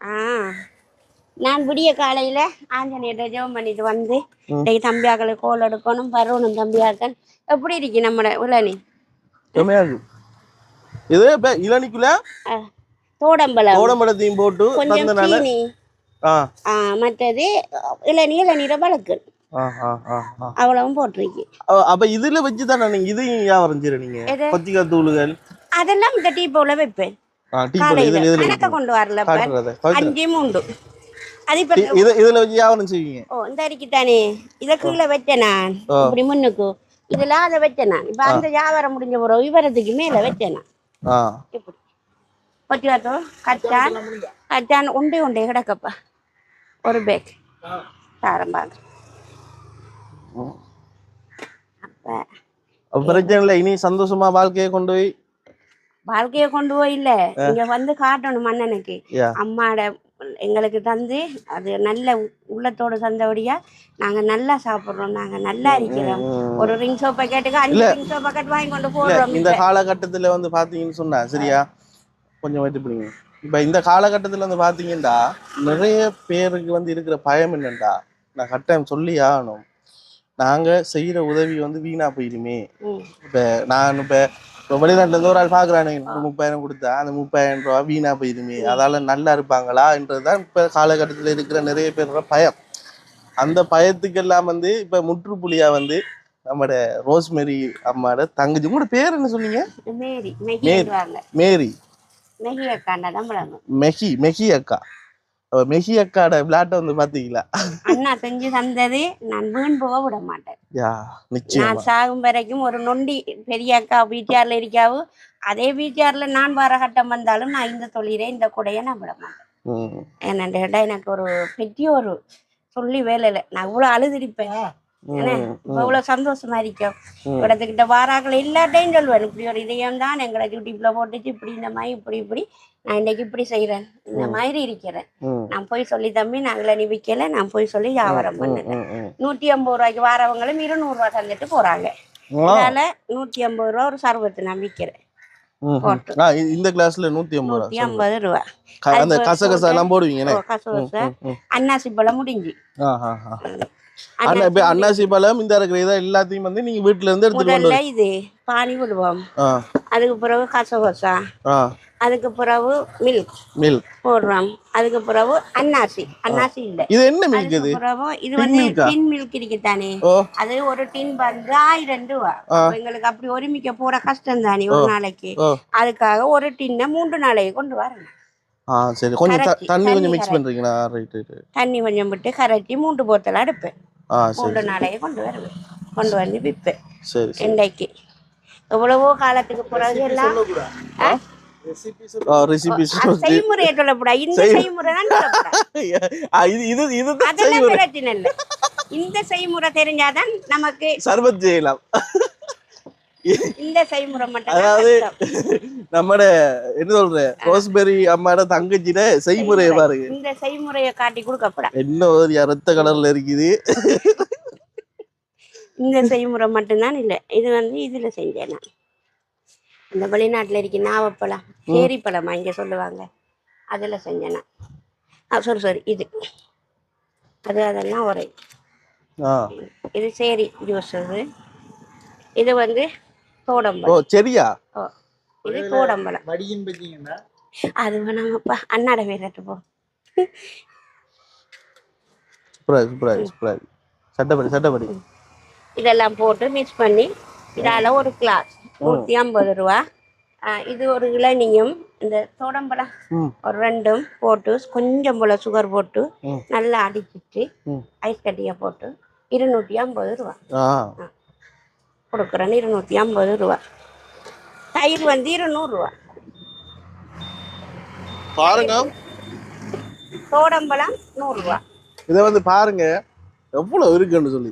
நான் விடிய காலையில ஆஞ்சநேயரை ஜெபம் பண்ணிட்டு வந்து இன்னைக்கு தம்பியாக்களை கோல் எடுக்கணும், பரவணும். தம்பியாக்கள் எப்படி இருக்கு நம்ம இளநி? இது இளநிக்குள்ள தோடம்பழத்தையும் போட்டு கொஞ்சம் சீனி, மற்றது இளநீரை வளர்க்கு அவ்வளவும் போட்டிருக்கு. அப்ப இதுல வச்சுதான் நீங்க இதையும் வியாபாரம் செய்றீங்க? கொத்திக்காய் தூளுகள் அதெல்லாம் இந்த டீ போல வைப்பேன். கொண்டு வரல 5 3 இதுல வச்சு வியாபாரம் செய்வீங்க? இந்த அரிக்குத்தானே இதை கீழே வச்சேன் நான், இப்படி முன்னுக்கு இதுல அதை வச்சேன் நான். இப்ப அந்த வியாபாரம் முடிஞ்ச பிறகு விவரத்துக்கு மேல வச்சேன் நான். இப்படி கொத்தியாத்தோ கச்சான் உண்டே கிடக்கப்பா ஒரு பேக் தாரம்பாங்க. அப்ப பிரச்சனை இல்லை. இனி சந்தோஷமா வாழ்க்கையை கொண்டு போய் இல்ல இங்க வந்து காட்டணும் அண்ணனுக்கு. அம்மாட எங்களுக்கு தந்து அது நல்ல உள்ளத்தோடு தந்தபடியா நாங்க நல்லா சாப்பிடுறோம், நாங்க நல்லா இருக்கிறோம். ஒரு ரிங் சோப் பாக்கெட்டுக்கு 5 ரிங் சோப் பாக்கெட் வாங்கி கொண்டு போடுறோம். இந்த காலகட்டத்துல வந்து பாத்தீங்கன்னு சொன்னா சரியா கொஞ்சம் வெயிட் பண்ணுங்க. இப்ப இந்த காலகட்டத்துல வந்து பாத்தீங்கன்னா நிறைய பேருக்கு வந்து இருக்கிற பயம் என்னண்டா, நான் கட்டாயம் சொல்லி ஆகணும், நாங்க செய்யற உதவி வந்து வீணா போயிருமே. இப்ப நான் இப்ப வெளிநாட்டுல இருந்து ஒரு ஆள் பாக்குறானு 30,000 கொடுத்தா அந்த 30,000 ரூபா வீணா போயிருமே, அதால நல்லா இருப்பாங்களா என்றதுதான் இப்ப காலகட்டத்துல இருக்கிற நிறைய பேரோட பயம். அந்த பயத்துக்கெல்லாம் வந்து இப்ப முற்றுப்புள்ளியா வந்து நம்மட ரோஸ்மேரி அம்மாட தங்கச்சி. உங்களோட பேர் என்ன சொன்னீங்க? மேரி மெஹி அக்கா. மெஹி அக்காட விளையாட்ட வந்து பாத்தீங்களா? அண்ணா செஞ்சு தந்தது நான் வீண் போக விட மாட்டேன். நான் சாகும் வரைக்கும் ஒரு நொண்டி பெரிய அக்கா வீட்டார்ல இருக்காவு, அதே வீட்டார்ல நான் வர கட்டம் வந்தாலும் நான் இந்த தொழிலை இந்த கொடையை நான் விட மாட்டேன். என்னண்டா எனக்கு ஒரு பெரிய ஒரு சொல்லி வேலை இல்லை. நான் இவ்வளவு அழுதுடிப்பேன், இவ்வளவு சந்தோஷமா இருக்கும். இடத்துக்கிட்ட வாராக்கள் எல்லாட்டையும் சொல்லுவேன், இப்படி ஒரு இதயம் தான் எங்களை யூடியூப்ல போட்டுச்சு, இப்படி இந்த மாதிரி இப்படி நான் இன்னைக்கு இப்படி செய்யறேன், இந்த மாதிரி இருக்கிறேன். நான் போய் சொல்லி தம்பி நாங்கள நிவிக்கல, நான் போய் சொல்லி வியாபாரம் பண்ணேன். 150 ரூபாய்க்கு வாரவங்களும் 200 ரூபா தந்துட்டு போறாங்க. அதனால 150 ரூபா ஒரு சர்வத்து நான் விற்கிறேன். போட்டு இந்த கிளாஸ்ல 150 ரூபா 150 ரூபா. அந்த கசகசா எல்லாம் போடுவீங்க. அன்னாசி பழம் முடிஞ்சு அன்னாசி பழம் இந்த இருக்கிற இதை எல்லாத்தையும் வந்து நீங்க வீட்டுல இருந்து எடுத்துட்டு முதல்ல இது பானி விடுவோம். அதுக்கு பிறகு கசகசா, அதுக்கு பிறகு மில்க் போடுறோம். அதுக்கு பிறகு அன்னாசி இல்ல இது என்ன மில்க்? இது பிறகு இது வந்து டின் மில்க் இருக்குதானே, அது ஒரு டின் வந்து 1000 ரூபா. எங்களுக்கு அப்படி ஒருமிக்க போற கஷ்டம் தானே ஒரு நாளைக்கு. அதுக்காக ஒரு டின்ன 3 நாளைக்கு கொண்டு வரணும். சரி, கொஞ்சம் தண்ணி கொஞ்சம் மிக்ஸ் பண்றீங்களா? ரைட். தண்ணி கொஞ்சம் விட்டு கரைச்சி 3 போத்தல் அடுப்பேன். 3 நாளைக்கு கொண்டு வருவேன், கொண்டு வந்து விற்பேன். சரி, இன்றைக்கு எவ்வளவோ காலத்துக்கு பிறகு எல்லாம் செய்முறையை சொல்லப்படாது. இந்த செய்முறை தான் பிரச்சனை இல்லை. இந்த செய்முறை தெரிஞ்சாதான் நமக்கு சர்பத் செய்யலாம். இந்த செய்முறை மட்டும். அதாவது நம்மட என்ன சொல்ற ரோஸ்பெரி அம்மாட தங்கச்சிட செய்முறையை பாருங்க. இந்த செய்முறையை காட்டி கொடுக்கப்படா. என்ன ஒரு ரத்த கலர்ல இருக்குது. இந்த செய்முறை மட்டும்தான் இல்லை. இது வந்து இதுல செஞ்சேன் நான். இந்த வெளிநாட்டுல இருக்க நாவப்பழம், சேரி பழமா இங்க சொல்லுவாங்க, அதுல செஞ்சேன் நான். சரி இது அதெல்லாம் ஒரே. இது சேரி ஜூஸ். இது வந்து தோடம்பழம். சரியா? இது தோடம்பழம். அது வேணாமப்பா, அண்ணாட வேறட்டு போ. சட்டப்படி இதெல்லாம் போட்டு மிக்ஸ் பண்ணி இதால ஒரு கிளாஸ் 150 ரூபா. இது ஒரு இளநியும் இந்த தோடம்பழம் ஒரு 2 போட்டு கொஞ்சம் போல சுகர் போட்டு நல்லா அடிச்சிட்டு ஐஸ் கட்டியை போட்டு 250 ரூபா கொடுக்குறேன்னு. 250 ரூபா. தயிர் வந்து 200 ரூபா. பாருங்க, தோடம்பழம் 100 ரூபா. இதை வந்து பாருங்க எவ்வளவு இருக்குன்னு சொல்லி.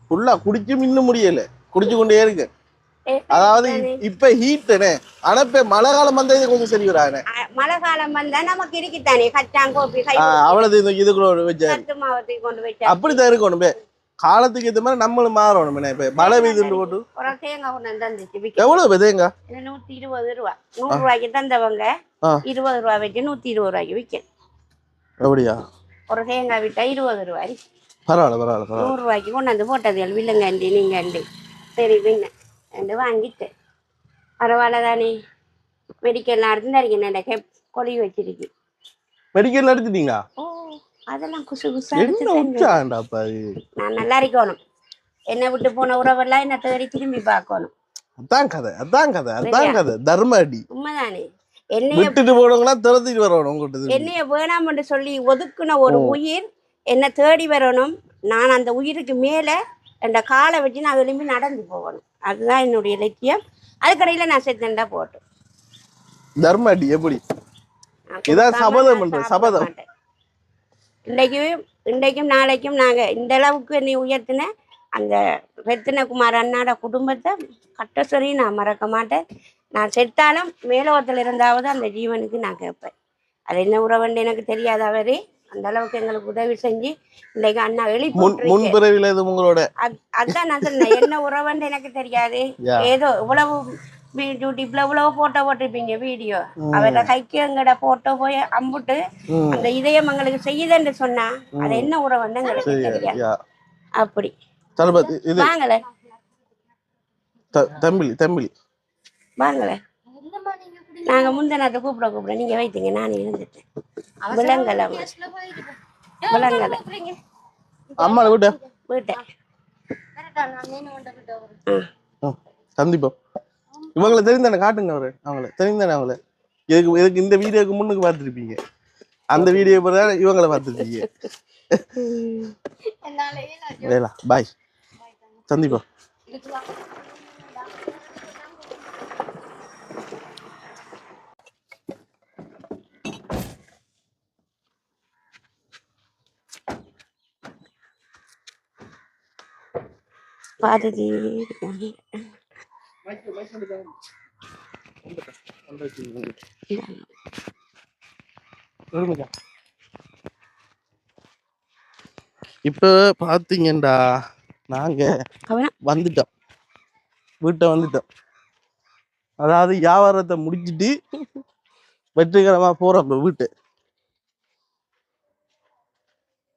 ஃபுல்லா குடிச்சும் இன்னும் முடியல, குடிச்சு கொண்டே இருக்கு. அதாவது இப்ப ஹீட்டுனே, ஆனா இப்ப மழை காலம் வந்தா இது கொஞ்சம் சரி வரானே. மழை காலம் வந்தா நமக்கு இருக்குத்தானே கச்சாங்கோப்பி அவ்வளவு இதுக்குள்ள வச்சு கொண்டு வச்சு அப்படித்தான் இருக்கணும். காலத்துக்கு ஏற்ற மாதிரி நம்மளும் மாறணும். இப்ப மழை பெய்து போட்டு ஒரு தேங்காய் ஒண்ணு தந்துச்சு. எவ்வளவு தேங்காய்? 120 ரூபா. 100 ரூபாய்க்கு தந்தவங்க 20 ரூபா வச்சு 120 ரூபாய்க்கு விற்கும். அப்படியா? ஒரு தேங்காய் விட்டா 20 ரூபாய். பரவாயில்ல. 100 ரூபாய்க்கு கொண்டாந்து போட்டது வில்லுங்கண்டி நீங்கண்டி. சரி பின்ன ரெண்டு வாங்கிட்டு பரவாயில்ல தானே. மெடிக்கல்லாம் எடுத்து கொலி வச்சிருக்கு. மெடிக்கல் எடுத்துட்டீங்களா? அதெல்லாம் குசு குசா நான் நல்லா இருக்கணும். என்னை விட்டு போன உறவெல்லாம் என்ன தேடி திரும்பி பார்க்கணும். அதான் கதை. தர்ம அடி உண்மைதானே. என்னைய வேணாம்னு சொல்லி ஒதுக்குன ஒரு உயிர் என்னை தேடி வரணும். நான் அந்த உயிருக்கு மேல என் காலை வச்சு நான் விரும்பி நடந்து போகணும். அதுதான் என்னுடைய இலக்கியம். அதுக்கடையில நான் செத்தண்டா போட்டேன். தர்ம அடி எப்படி இதான் சபதம். இன்றைக்கும் நாளைக்கும் நாங்கள் இந்த அளவுக்கு நீ உயர்த்தின அந்த ரத்தினகுமார் அண்ணாட குடும்பத்தை கட்டசரி நான் மறக்க மாட்டேன். நான் செத்தாலும் மேலோகத்தில் இருந்தாவது அந்த ஜீவனுக்கு நான் கேட்பேன். அது என்ன உறவுன்னு எனக்கு தெரியாத அவரே அந்த அளவுக்கு எங்களுக்கு உதவி செஞ்சு இன்றைக்கு அண்ணா உங்களோட அதான் நான் சொன்னேன். என்ன உறவுன்னு எனக்கு தெரியாது. ஏதோ இவ்வளவு யூடியூப்ல இவ்வளவு போட்டோ போட்டிருப்பீங்க வீடியோ. அவரை கைக்கு எங்கட போட்டோ போய் அம்புட்டு அந்த இதயம் எங்களுக்கு செய்யுதுன்னு சொன்னா அது என்ன உறவுன்னு எங்களுக்கு தெரியாது. அப்படி வாங்கல தம்பி வாங்கல. நாங்க முந்தினத்தை கூப்பிட நீங்க வைத்தீங்க. நான் இருந்துட்டேன். விளங்கல அம்மா வீட்டை சந்திப்போம். இவங்களை தெரிந்தானே காட்டுங்க. அவங்கள தெரிந்தானே. இதுக்கு இந்த வீடியோக்கு முன்னுக்கு பார்த்துருப்பீங்க. அந்த வீடியோ பிறகு இவங்களை பார்த்துருப்பீங்க. பாய், சந்திப்போம். பாரதி இப்ப பாத்தீங்கடா நாங்க வந்துட்டோம். வீட்டை வந்துட்டோம். அதாவது வியாபாரத்தை முடிச்சிட்டு வெற்றிகரமா போறோம் வீட்டு.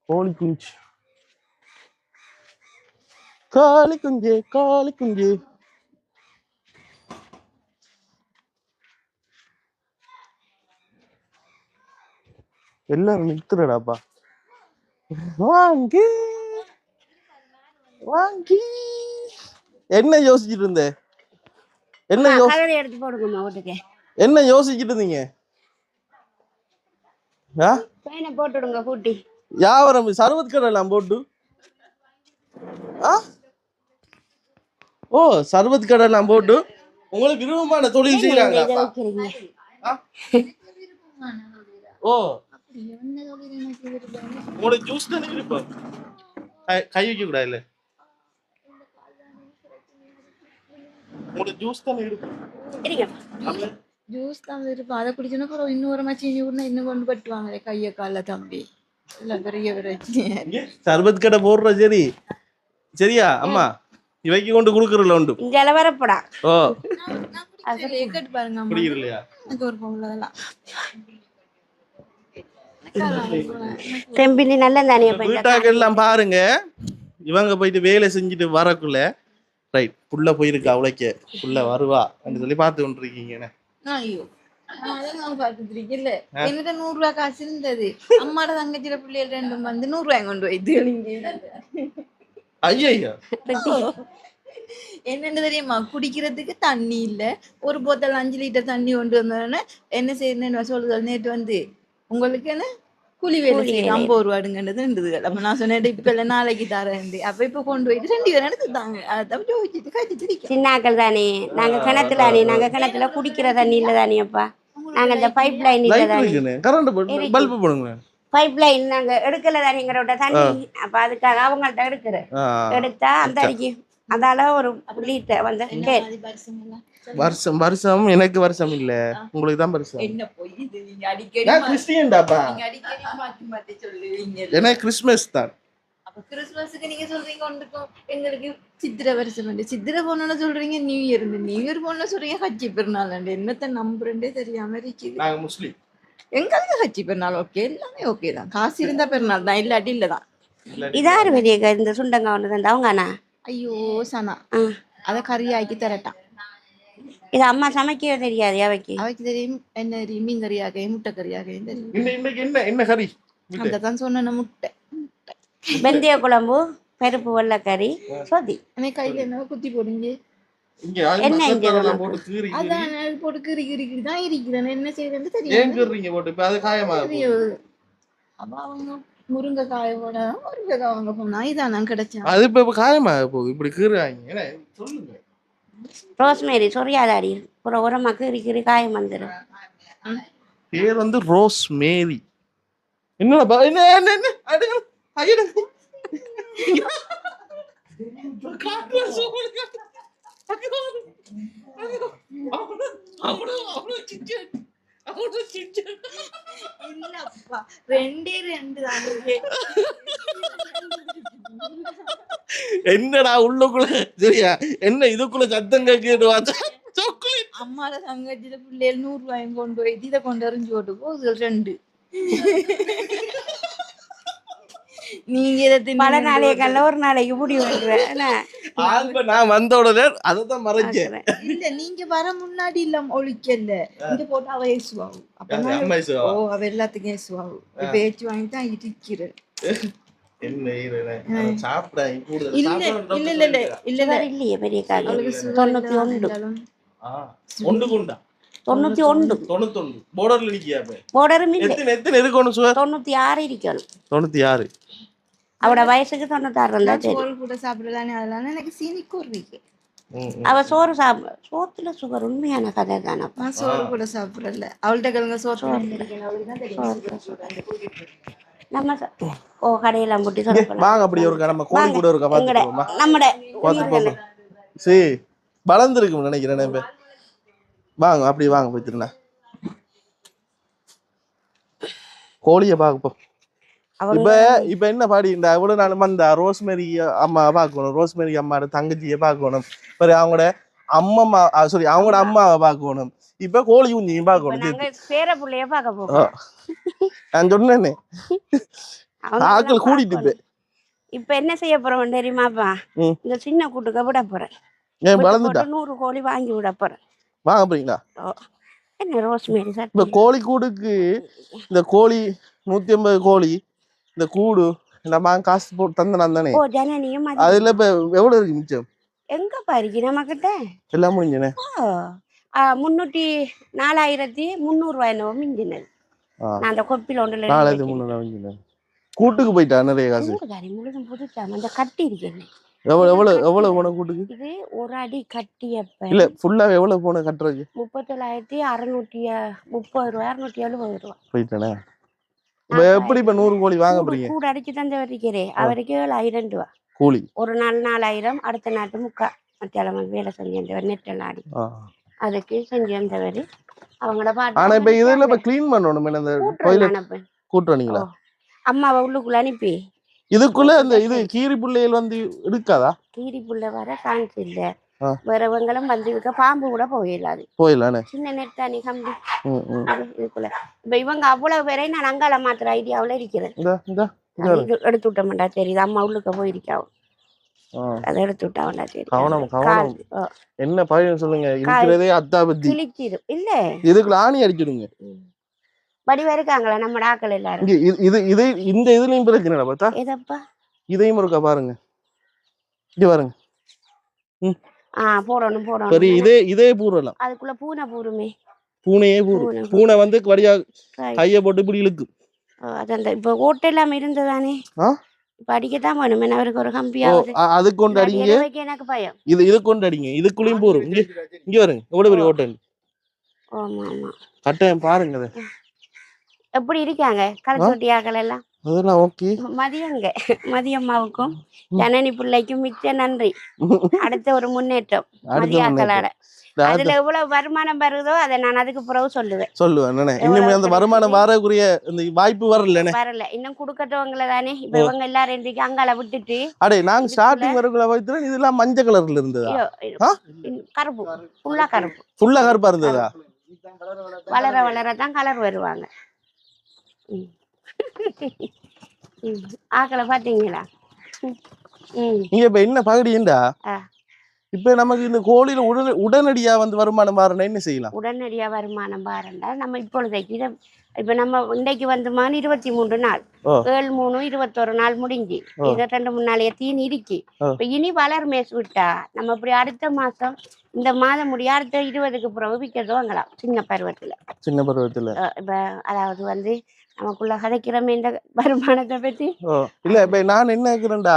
கோழி குஞ்சு காளி குஞ்சு காளி குஞ்சு. எல்லாரும் நித்துறடாப்பா. வாங்கி வாங்கி என்ன யோசிச்சுட்டு இருந்த? என்ன எடுத்து போடுங்கம்மா வீட்டுக்கு. என்ன யோசிச்சுட்டு இருந்தீங்க? போட்டுடுங்க கூட்டி. வியாபாரம் சர்வத் கடை எல்லாம் போட்டு. ஓ சர்வத் கடை எல்லாம் போட்டு உங்களுக்கு விருப்பமான தொழில் செய்யறாங்க. ஓ உங்களுக்கு ஜூஸ் தானே விருப்பம்? கை வைக்க கூடாது இல்ல? உங்களுக்கு ஜூஸ் தானே விருப்பம்? ஜூஸ் தான் விருப்பம். அதை குடிச்சோன்னா அப்புறம் இன்னொரு மச்சீனி ஊர்னா இன்னும் கொண்டு பட்டுவாங்களே கையை கால தம்பி. இல்ல பெரிய பிரச்சனை. சர்பத் கடை போடுற சரி சரியா அம்மா இவைக்கு கொண்டு குடுக்கறல உண்டு. இங்க வரப்படா. ஓ கேட்டு பாருங்க அம்மா. புரியலையா? எனக்கு ஒரு பொங்கல் அதெல்லாம். செம்பினி நல்ல தானிய வீட்டாக்கள் எல்லாம் பாருங்க. இவங்க போயிட்டு வேலை செஞ்சுட்டு வரக்குள்ள ரைட் புள்ள போயிருக்கா உழைக்க புள்ள வருவா அப்படின்னு சொல்லி பார்த்து கொண்டு இருக்கீங்க. ஐயோ அதெல்லாம் பார்த்துட்டு இல்ல என்னட்ட 100 ரூபாய் காசு இருந்தது. அம்மாட தங்கச்சில பிள்ளைகள் 2 வந்து 100 ரூபாய் கொண்டு வைத்து ஐயா என்னன்னு தெரியுமா? குடிக்கிறதுக்கு தண்ணி இல்ல. ஒரு போத்தல் 5 லிட்டர் தண்ணி கொண்டு வந்தோடனே என்ன செய்யணும்னு சொல்லுதல். நேற்று வந்து உங்களுக்கு என்ன கூலி வேலை செய்ய 50 ரூபாடுங்கன்றது இருந்ததுகள். அப்ப நான் சொன்னேன் இப்ப இல்ல நாளைக்கு தரேன். அப்ப இப்ப கொண்டு போயிட்டு 2 பேரும் எடுத்துட்டாங்க. அதான் யோசிச்சுட்டு கழிச்சிட்டு சின்னாக்கள் தானே. நாங்க கிணத்துல தானே. நாங்க கிணத்துல குடிக்கிற தண்ணி இல்ல தானேப்பா. நாங்க இந்த பைப் லைன் இல்ல தானே. கரண்ட் பல்பு போடுங்க. பைப் லைன் நாங்க எடுக்கல தானேங்கிறோட தண்ணி. அப்ப அதுக்காக அவங்கள்ட்ட எடுத்தா அந்த அடிக்கு அதால ஒரு லிட்டர் வந்து வருஷம் வருஷம் எனக்கு வருஷம் இல்ல உங்களுக்கு தான் வருஷம். என்ன போய் இது நீங்க அடிக்கடி நான் கிறிஸ்டியன்டாப்பா. நீங்க அடிக்கடி மாத்தி மாத்தி சொல்லுவீங்க. எனக்கு கிறிஸ்மஸ் தான். அப்ப கிறிஸ்மஸ்க்கு நீங்க சொல்றீங்க ஒன்றுக்கும் எங்களுக்கு சித்திரை வருஷம் வந்து சித்திரை போனோன்னு சொல்றீங்க. நியூ இயர் போன சொல்றீங்க. ஹஜ்ஜி பெருநாள் என்னத்த நம்புறேன்டே தெரியாம இருக்குது. நாங்க முஸ்லீம். எங்களுக்கு ஹஜ்ஜி பெருநாள் ஓகே எல்லாமே ஓகே தான். காசு இருந்தா பெருநாள் தான் இல்லாட்டி இல்லதான். இதாரு பெரிய இந்த சுண்டங்க ஒன்று அவங்க அண்ணா. ஐயோ சனா அதை கறியாக்கி தரட்டான். இது அம்மா சமைக்க தெரியாது அவைக்கு. அவைக்கு தெரியும் என்ன தெரியும் மீன் கறியாக முட்டை கறியாக தெரியும். என்ன என்ன கறி? அதான் சொன்ன முட்டை வெந்தய குழம்பு பருப்பு வெள்ளைக்கறி சொதி. கையில என்ன குத்தி போடுங்க. என்ன அதான் போட்டு கிரி கிரி கிரி தான் இருக்கிறேன். என்ன செய்யறேன்னு தெரியும். அப்ப அவங்க முருங்கைக்காய போட முருங்கைக்காய் வாங்க போனா இதான் நான் கிடைச்சேன். அது இப்ப காயமா போகுது இப்படி கீறாங்க. சொல்லுங்க ரோஸ்மேரி சொரியாதாடி ஒரு உரமா கீறி கீறி காயம் வந்துடும். பேர் வந்து ரோஸ்மேரி. என்னடா என்ன என்ன என்ன அட ஐயோ இல்லப்பா 2 தான். என்னடா உள்ளுக்குள்ள சரியா என்ன இதுக்குள்ள சத்தம் கேட்டு அம்மாட தங்கச்சில பிள்ளைகள் 100 ரூபாய் கொண்டு போய் இதை கொண்டு எறிஞ்சு போட்டு போகுது 2. நீங்க பல நாளைக்கு ஒரு நாளைக்கு முடி வைக்கிறேன். நான் வந்த உடனே அதான் மறைஞ்சேன். இல்ல நீங்க வர முன்னாடி இல்ல ஒழிக்கல இங்க போட்டு அவ ஏசுவாகும். அப்ப அவ எல்லாத்துக்கும் ஏசுவாகும். இப்ப ஏச்சு வாங்கி தான் இருக்கிறேன். அவட வயசுக்கு 96 இருந்தா சரி. கூட சாப்பிடலானே அதனால எனக்கு சீனி குறைக்கு. அவ சோறு சோத்துல சுகர் உண்மையான கதை தானப்பா. சோறு கூட சாப்பிடல. அவள்கிட்ட கிழங்க சோறு நம்ம கடையெல்லாம் போட்டு சொல்ல வாங்க. அப்படி ஒரு நம்ம கோழி கூட ஒரு கபாத்துமா நம்மட சரி வளர்ந்துருக்கு நினைக்கிறேன். வாங்க அப்படி வாங்க போய்த்துருண்ணா கோழிய பாக்கப்போ. இப்ப என்ன பாடி இந்த இவ்வளவு நாள் அந்த ரோஸ்மேரி அம்மா பார்க்கணும். ரோஸ்மேரி அம்மாவோட தங்கச்சியை பார்க்கணும். அவங்களோட அம்மா சாரி அவங்களோட அம்மாவை பார்க்கணும். இப்ப கோழி குஞ்சியும் இப்ப பார்க்கணும். நாங்க பேர புள்ளைய பார்க்க போறோம். நான் சொன்னேனே ஆட்கள் கூட்டிட்டு போய் இப்ப என்ன செய்ய போறோம் தெரியுமாப்பா? இந்த சின்ன கூட்டுக்க விட போறேன். ஏன் வளர்ந்துட்டா 100 கோழி வாங்கி விட போறேன். வாங்க போறீங்களா? என்ன ரோஸ்மேரி சார் இப்ப கோழி கூடுக்கு இந்த கோழி 150 கோழி இந்த கூடு நம்ம காசு போட்டு தந்தேன் தானே. ஓ ஜனனியும் அதுல இப்ப எவ்வளவு இருக்கு மிச்சம்? எங்க பாருங்க நம்ம கிட்ட எல்லாம் முடிஞ்சனே 4,300 ரூபாய் என்னவோ மிஞ்சினது. நான் அந்த கொப்பில ஒன்றுல 4,300 கூட்டுக்கு போயிட்டா நிறைய காசு. முழுதும் புதுச்சாம அந்த கட்டி இருக்கேன். எவ்வளவு போன கூட்டுக்கு? இது ஒரு அடி கட்டியப்ப இல்ல ஃபுல்லா எவ்வளவு போன கட்டுறதுக்கு? 37,630 ரூபாய் 670 ரூபாய் போயிட்டானே. இப்ப எப்படி இப்ப 100 கோழி வாங்க போறீங்க? கூட அடிச்சு தந்தவர் இருக்கிறேன். அவருக்கு 7,000 ரூபாய் கூலி. ஒரு நாள் 4,000, அடுத்த நாட்டு மத்தியாலம் வேலை செஞ்சவர் நெட்டெல்லாம் அடி அதுக்கு செஞ்சு வந்தவர் அவங்களோட பாட்டு. ஆனா இப்ப இதுல இப்ப கிளீன் பண்ணணும். இந்த கூட்டுறீங்களா? அம்மாவை உள்ளுக்குள்ள அனுப்பி இதுக்குள்ள இந்த இது கீரி புள்ளைகள் வந்து இருக்காதா? கீரி புள்ள வர சான்ஸ் இல்ல. வேறவங்களும் வந்து இருக்க பாம்பு கூட போயிடலாது. சின்ன நெட்டானி கம்பி இதுக்குள்ள. இப்ப இவங்க அவ்வளவு பேரை நான் அங்கால மாத்திர ஐடியாவுல இருக்கிறேன். எடுத்து விட்ட மாட்டா தெரியுது. அம்மா உள்ளுக்க போயிருக்காவோ அதை எடுத்து விட்டாவண்டா தெரியும். என்ன பயம் சொல்லுங்க. இருக்கிறதே அத்தாபத்தி கிழிச்சிடும் இல்ல. இதுக்குள்ள ஆணி அடிச்சிடுங்க. வடிவா இருக்காங்களா நம்ம ஆக்கள் எல்லாரும்? இது இந்த இதுலயும் பிரச்சனை பார்த்தா எதப்பா இதையும் இருக்கா பாருங்க. இங்க பாருங்க. போடணும் சரி இதே பூரலாம். அதுக்குள்ள பூனை பூருமே. பூனையே பூனை வந்து வடியா கைய போட்டு இப்படி இழுக்கு. அதான் இப்ப ஓட்டு எல்லாம் இருந்ததானே. இப்ப அடிக்கத்தான் வேணும். அவருக்கு ஒரு கம்பியாவது அது கொண்டு அடிங்க. எனக்கு பயம். இது கொண்டு அடிங்க. இதுக்குள்ளயும் போறோம். இங்க வருங்க எவ்வளவு பெரிய ஓட்டல். ஆமா ஆமா கட்டாயம் பாருங்க. எப்படி இருக்காங்க கலச்சோட்டியாக்கள் எல்லாம்? அதெல்லாம் ஓகே. மதியம்மாவுக்கும் ஜனனி பிள்ளைக்கும் மிச்ச நன்றி. அடுத்த ஒரு முன்னேற்றம் மதியாக்களோட. அதுல எவ்வளவு வருமானம் வருதோ அதை நான் அதுக்கு பிறகு சொல்லுவேன். இன்னும் அந்த வருமானம் வரக்கூடிய வாய்ப்பு வரல. இன்னும் குடுக்கட்டவங்கள தானே. இப்ப இவங்க எல்லாரும் இன்றைக்கு அங்கால விட்டுட்டு நாங்க ஸ்டார்டிங் வரக்குள்ள வைத்துறோம். இதெல்லாம் மஞ்சள் கலர்ல இருந்ததா? கருப்பு ஃபுல்லா கருப்பா இருந்ததா? வளர வளரதான் கலர் வருவாங்க. ஆக்களை பாத்தீங்களா? நீங்க இப்ப என்ன பகடிண்டா? இப்ப நமக்கு இந்த கோழியில உடனடியா வந்து வருமானம் பாருன்னா என்ன செய்யலாம்? உடனடியா வருமானம் பாருண்டா நம்ம இப்பொழுதைக்கு இப்ப நம்ம இன்றைக்கு வந்துமான 23 நாள் 7/3 21 நாள் முடிஞ்சு 2-3 நாளைய தீனி இருக்கு. இப்ப இனி வளர் மேஸ் விட்டா நம்ம இப்படி அடுத்த மாசம் இந்த மாதம் முடிய அடுத்த 20க்கு பிறகு விற்கிறது வாங்கலாம். சின்ன பருவத்துல இப்ப அதாவது வந்து நமக்குள்ள கதைக்கிறோமே இந்த வருமானத்தை பத்தி. இல்ல இப்ப நான் என்ன இருக்கிறேன்டா,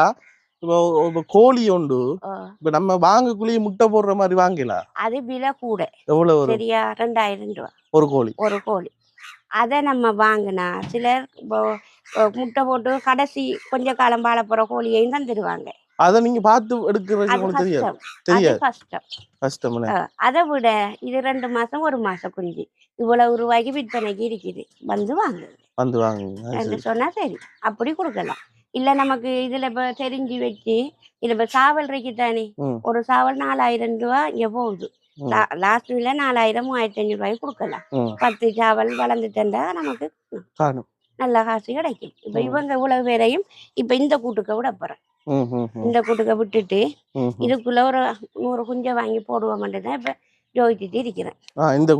இப்போ கோழி உண்டு. இப்ப நம்ம வாங்கக்குள்ளேயே முட்டை போடுற மாதிரி வாங்கலாம். அது விலை கூட. எவ்வளவு? சரியா 2,000 ரூபாய் ஒரு கோழி. அதை நம்ம வாங்கினா சிலர் முட்டை போட்டு கடைசி கொஞ்ச காலம் வாழ போற கோழியையும் தான் தருவாங்க. அதை நீங்க பார்த்து எடுக்கிறது தெரியாது. கஷ்டம். அதை விட இது 2 மாசம் 1 மாசம் குஞ்சு இவ்வளவு ரூபாய்க்கு விற்பனைக்கு இருக்குது. வந்து வாங்க சொன்னா சரி அப்படி கொடுக்கலாம். இல்ல நமக்கு இதுல இப்ப தெரிஞ்சு வச்சு இதுல இப்ப சாவல் தானே. ஒரு சாவல் 4,000 ரூபாய் இங்க போகுது. லாஸ்ட்ல 4,000 3,500 ரூபாய்க்கு கொடுக்கலாம். 10 சாவல் வளர்ந்து தந்தா நமக்கு நல்ல காசு கிடைக்கும். இப்ப இவங்க இவ்வளவு பேரையும் இப்ப இந்த கூட்டுக்க விட போறேன். இந்த கூட்டுக்க விட்டுட்டு இதுக்குள்ள ஒரு 100 குஞ்ச வாங்கி போடுவோம் தான் இப்ப யோசிச்சுட்டு இருக்கிறேன். இந்த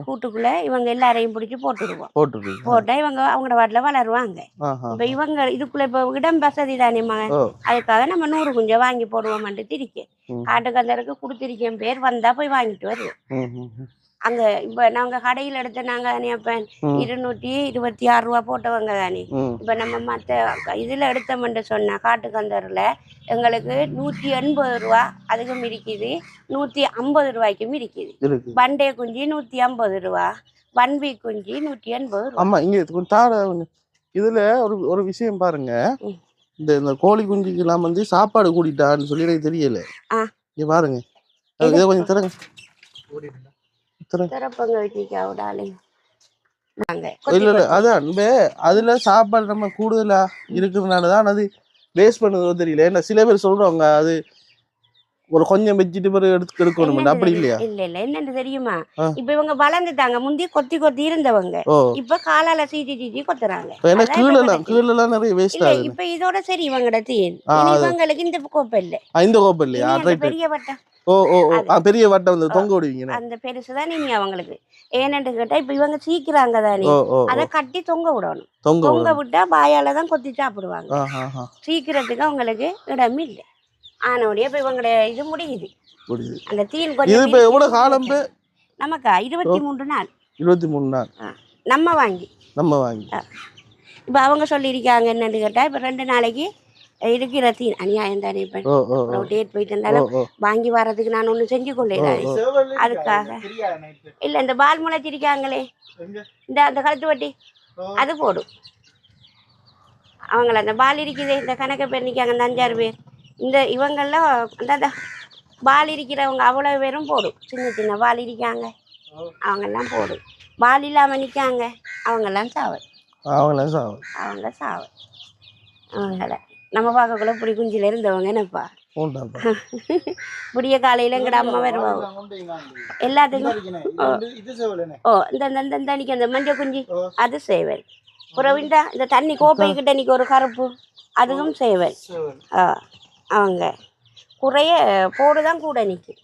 கூட்டுக்குள்ள இவங்க எல்லாரையும் பிடிச்சி போட்டுடுவோம். போட்டா இவங்க அவங்களோட வாட்டில வளருவாங்க. இப்ப இவங்க இதுக்குள்ள இப்ப இடம் வசதி தானே மகன். அதுக்காக நம்ம 100 குஞ்ச வாங்கி போடுவோம் இருக்கேன். காட்டுக்கந்தருக்கு கொடுத்திருக்கேன். பேர் வந்தா போய் வாங்கிட்டு வருவோம். அங்க இப்ப நாங்க கடையில எடுத்த நாங்க 226 ரூபாய் போட்டவங்க தானே. இப்ப நம்ம மத்த இதுல எடுத்தோம்னு சொன்னா காட்டுக்கந்தர்ல எங்களுக்கு 180 ரூபாய் அதுக்கும் இருக்குது. 150 ரூபாய்க்கும் இருக்குது. பண்டே குஞ்சு 150 ரூபாய், வன்பி குஞ்சு 180 ரூபாய். ஆமா இங்க இதுல ஒரு விஷயம் பாருங்க. இந்த கோழி குஞ்சுக்கு எல்லாம் வந்து சாப்பாடு கூட்டிட்டான்னு சொல்லி எனக்கு தெரியல. இங்க பாருங்க இதை கொஞ்சம் தரங்க. அதான் அதுல சாப்பாடு நம்ம கூடுதலா இருக்கிறதுனாலதான் அது வேஸ்ட் பண்ணதோ தெரியல. ஏன்னா சில பேர் சொல்றவங்க அது ஒரு கொஞ்சம் வச்சுட்டு பிறகு எடுக்கணும் என்னன்னு அப்படி தெரியுமா? இல்லையா? இல்ல என்னன்னு தெரியுமா, ஆ. இப்ப இவங்க வளர்ந்துட்டாங்க, முந்தி கொத்தி கொத்தி இருந்தவங்க ஓ இப்ப காலால சீச்சி சீச்சி கொத்துறாங்க. ஏன்னா அதான் இப்ப கிடைக்குது. கீழெல்லாம் நிறைய வேஸ்ட் இல்ல ஆகுது. இப்ப இதோட சரி இவங்கட தீன். ஆ, இனி அது இவங்களுக்கு இந்த கோப்பை இல்ல. இந்த கோப்பம் இல்லையா? இனி அந்த ரைட். பெரிய வட்டம் ஓ ஓ ஓ அது பெரிய வட்டம் வந்து தொங்க விடுவீங்க. அந்த பெருசுதான் இனி அவங்களுக்கு. ஏன்னு கேட்டா இப்ப இவங்க சீக்கிறாங்க தானே, ஓ ஓ ஓ அதை கட்டி தொங்க விடணும். தொங்க தொங்க விடணும். விட்டா வாயால தான் கொத்தி சாப்பிடுவாங்க. ஆஹா சீக்கிரத்துக்கு அவங்களுக்கு இடம் இல்லை. ஆனோடைய இப்ப இவங்களோட இது முடியுது. புரியுது. அந்த தீன் இது கொஞ்சம் இப்போ எவ்வளவு காலம்? நமக்கா 23 நாள் 23 நாள் நம்ம வாங்கி. நம்ம வாங்கி. இப்போ அவங்க சொல்லியிருக்காங்க என்னன்னு கேட்டால், இப்போ 2 நாளைக்கு இருக்கிற தீன் அநியாயம் தானே. இப்போ ஓ ஓ ஓ டேட் போயிட்டு இருந்தாலும் ஓ வாங்கி வர்றதுக்கு நான் ஒன்றும் செஞ்சு கொள்ளேன். அதுக்காக இல்லை இந்த பால் முளைச்சிருக்காங்களே, இந்த அந்த கழுத்து வட்டி அது போடும். அவங்கள அந்த பால் இருக்குது, இந்த கணக்கு பேர் நிற்காங்க, இந்த 5-6 பேர். இந்த இவங்கெல்லாம் அந்த பால் இருக்கிறவங்க அவ்வளோ பேரும் போடும். சின்ன சின்ன பால் இருக்காங்க அவங்கெல்லாம் போடும். பால் இல்லாமல் நிற்காங்க அவங்கெல்லாம் சாவல். அவங்களாம் சாவு. அவங்க சாவல். அவங்கள நம்ம பார்க்கக்குள்ள இப்படி குஞ்சில இருந்தவங்க என்னப்பா உண்டாப்பா. புடிய காலையில் எங்கட அம்மா வருவாங்க எல்லாத்துக்கும். ஓ இந்த இந்த இந்த அன்னைக்கு அந்த மஞ்சள் குஞ்சு அது சேவல். புறவிண்டா இந்த தண்ணி கோப்பைக்கிட்ட அன்னைக்கு ஒரு கருப்பு அதுவும் சேவல். அவங்க குறைய போடுதான் கூட நிற்கும்,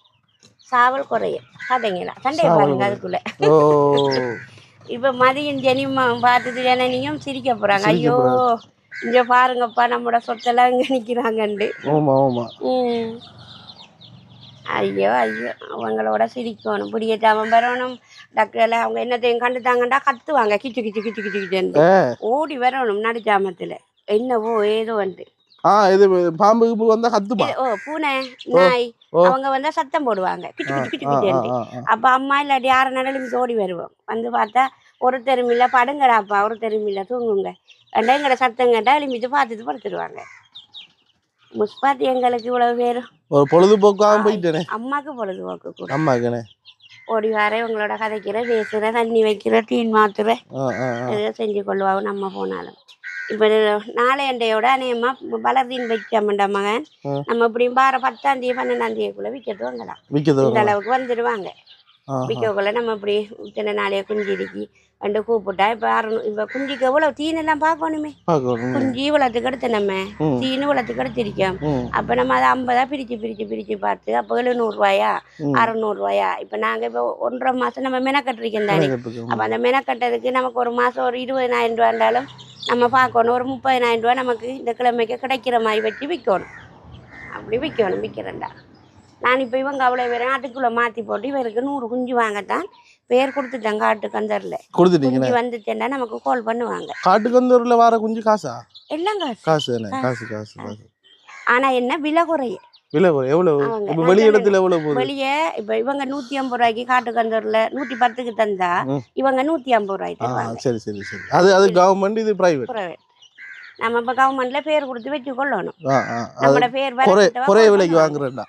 சாவல் குறைய கதைங்களா சண்டையை பாருங்க அதுக்குள்ள. ஓ இப்போ மதியம் ஜனிமா பார்த்துட்டு ஜனனியும் சிரிக்க போகிறாங்க, ஐயோ இங்கே பாருங்கப்பா நம்மளோட சொத்தெல்லாம் இங்கே நிற்கிறாங்கண்டு. ஆமா ஆமா. ஐயோ ஐயோ அவங்களோட சிரிக்கணும், புடிய ஜாமம் வரணும். டாக்டர்ல அவங்க என்னத்தையும் கண்டுட்டாங்கண்டா கத்துவாங்க, கிச்சு கிச்சு கிச்சு கிச்சு கிச்சுன்னு ஓடி வரணும் நடு ஜாமத்தில். என்னவோ ஏதோ வந்து இது பாம்புக்கு வந்தா கத்துமா. ஓ பூனை நாய் அவங்க வந்தா சத்தம் போடுவாங்க கிச்சு கிச்சு கிச்சு கிச்சுன்னு. அப்போ அம்மா இல்லாட்டி 6 நடலுக்கு ஓடி வருவோம். வந்து பார்த்தா ஒரு தெருமில்ல படுங்கடாப்பா, ஒரு தெருமில்ல தூங்குங்க ரெண்டா எங்கட சத்தம் கேட்டா எலும்பிட்டு பார்த்துட்டு படுத்துடுவாங்க. முஸ்பாத்தி எங்களுக்கு இவ்வளவு பேரும் ஒரு பொழுதுபோக்காக போயிட்டேனே. அம்மாக்கு பொழுதுபோக்கு கூட. அம்மாக்குனே ஓடி வர இவங்களோட கதைக்கிற பேசுகிற தண்ணி வைக்கிற டீன் மாத்துற எதோ செஞ்சு கொள்வாங்க நம்ம போனாலும். இப்போ நாளையண்டையோட அநேகமாக வளர்தீன் வைக்காமண்டா மகன் நம்ம இப்படியும் 10ஆம் தேதி 12ஆம் தேதிக்குள்ளே விற்கிறது வாங்கலாம். இந்த அளவுக்கு வந்துடுவாங்க. விற்கக்குள்ள நம்ம இப்படி இத்தனை நாளைய குஞ்சு இடுக்கி ரெண்டு கூப்பிட்டா இப்போ இப்போ குஞ்சுக்கு எவ்வளோ தீனெல்லாம் பார்க்கணுமே. குஞ்சு இவ்வளோத்துக்கு எடுத்து நம்ம தீனு இவ்வளோத்துக்கு எடுத்திருக்கோம். அப்போ நம்ம அதை 50ஆ பிரித்து பார்த்து அப்போ 700 ரூபாயா 600 ரூபாயா. இப்போ நாங்கள் இப்போ 1.5 மாதம் நம்ம மெனக்கட்டிருக்கோம் தானே. அப்போ அந்த மெனக்கட்டதுக்கு நமக்கு ஒரு மாதம் ஒரு 20,000 ரூபா இருந்தாலும் நம்ம பார்க்கணும், ஒரு 30,000 ரூபா நமக்கு இந்த கிழமைக்கு கிடைக்கிற மாதிரி வச்சு விற்கணும். அப்படி விற்கிறேன்டா நான். இப்போ இவங்க அவ்வளோ பேர் நாட்டுக்குள்ளே மாற்றி போட்டு இவருக்கு 100 குஞ்சு வாங்கத்தான் பேர் கொடுத்துட்டாங்க. காட்டுக்கந்தரில் குஞ்சு வந்துட்டேன்னா நமக்கு கால் பண்ணுவாங்க. காட்டுக்கந்தூரில் வர குஞ்சு காசா? எல்லாம் காசு காசு காசு காசு. ஆனால் என்ன விலை குறைய விலை எவ்வளவு வெளியிடத்துல எவ்வளவு போகுது? வெளியே இப்போ இவங்க 150 ரூபாய்க்கு காட்டுக்கந்தூரில் 110க்கு தந்தா இவங்க 150 ரூபாய்க்கு தருவாங்க. சரி சரி சரி. அது கவர்மெண்ட், இது பிரைவேட். நம்ம இப்போ கவர்மெண்ட்ல பேர் கொடுத்து வச்சு கொள்ளணும். நம்மளோட பேர் குறைய விலைக்கு வாங்குறேன்டா.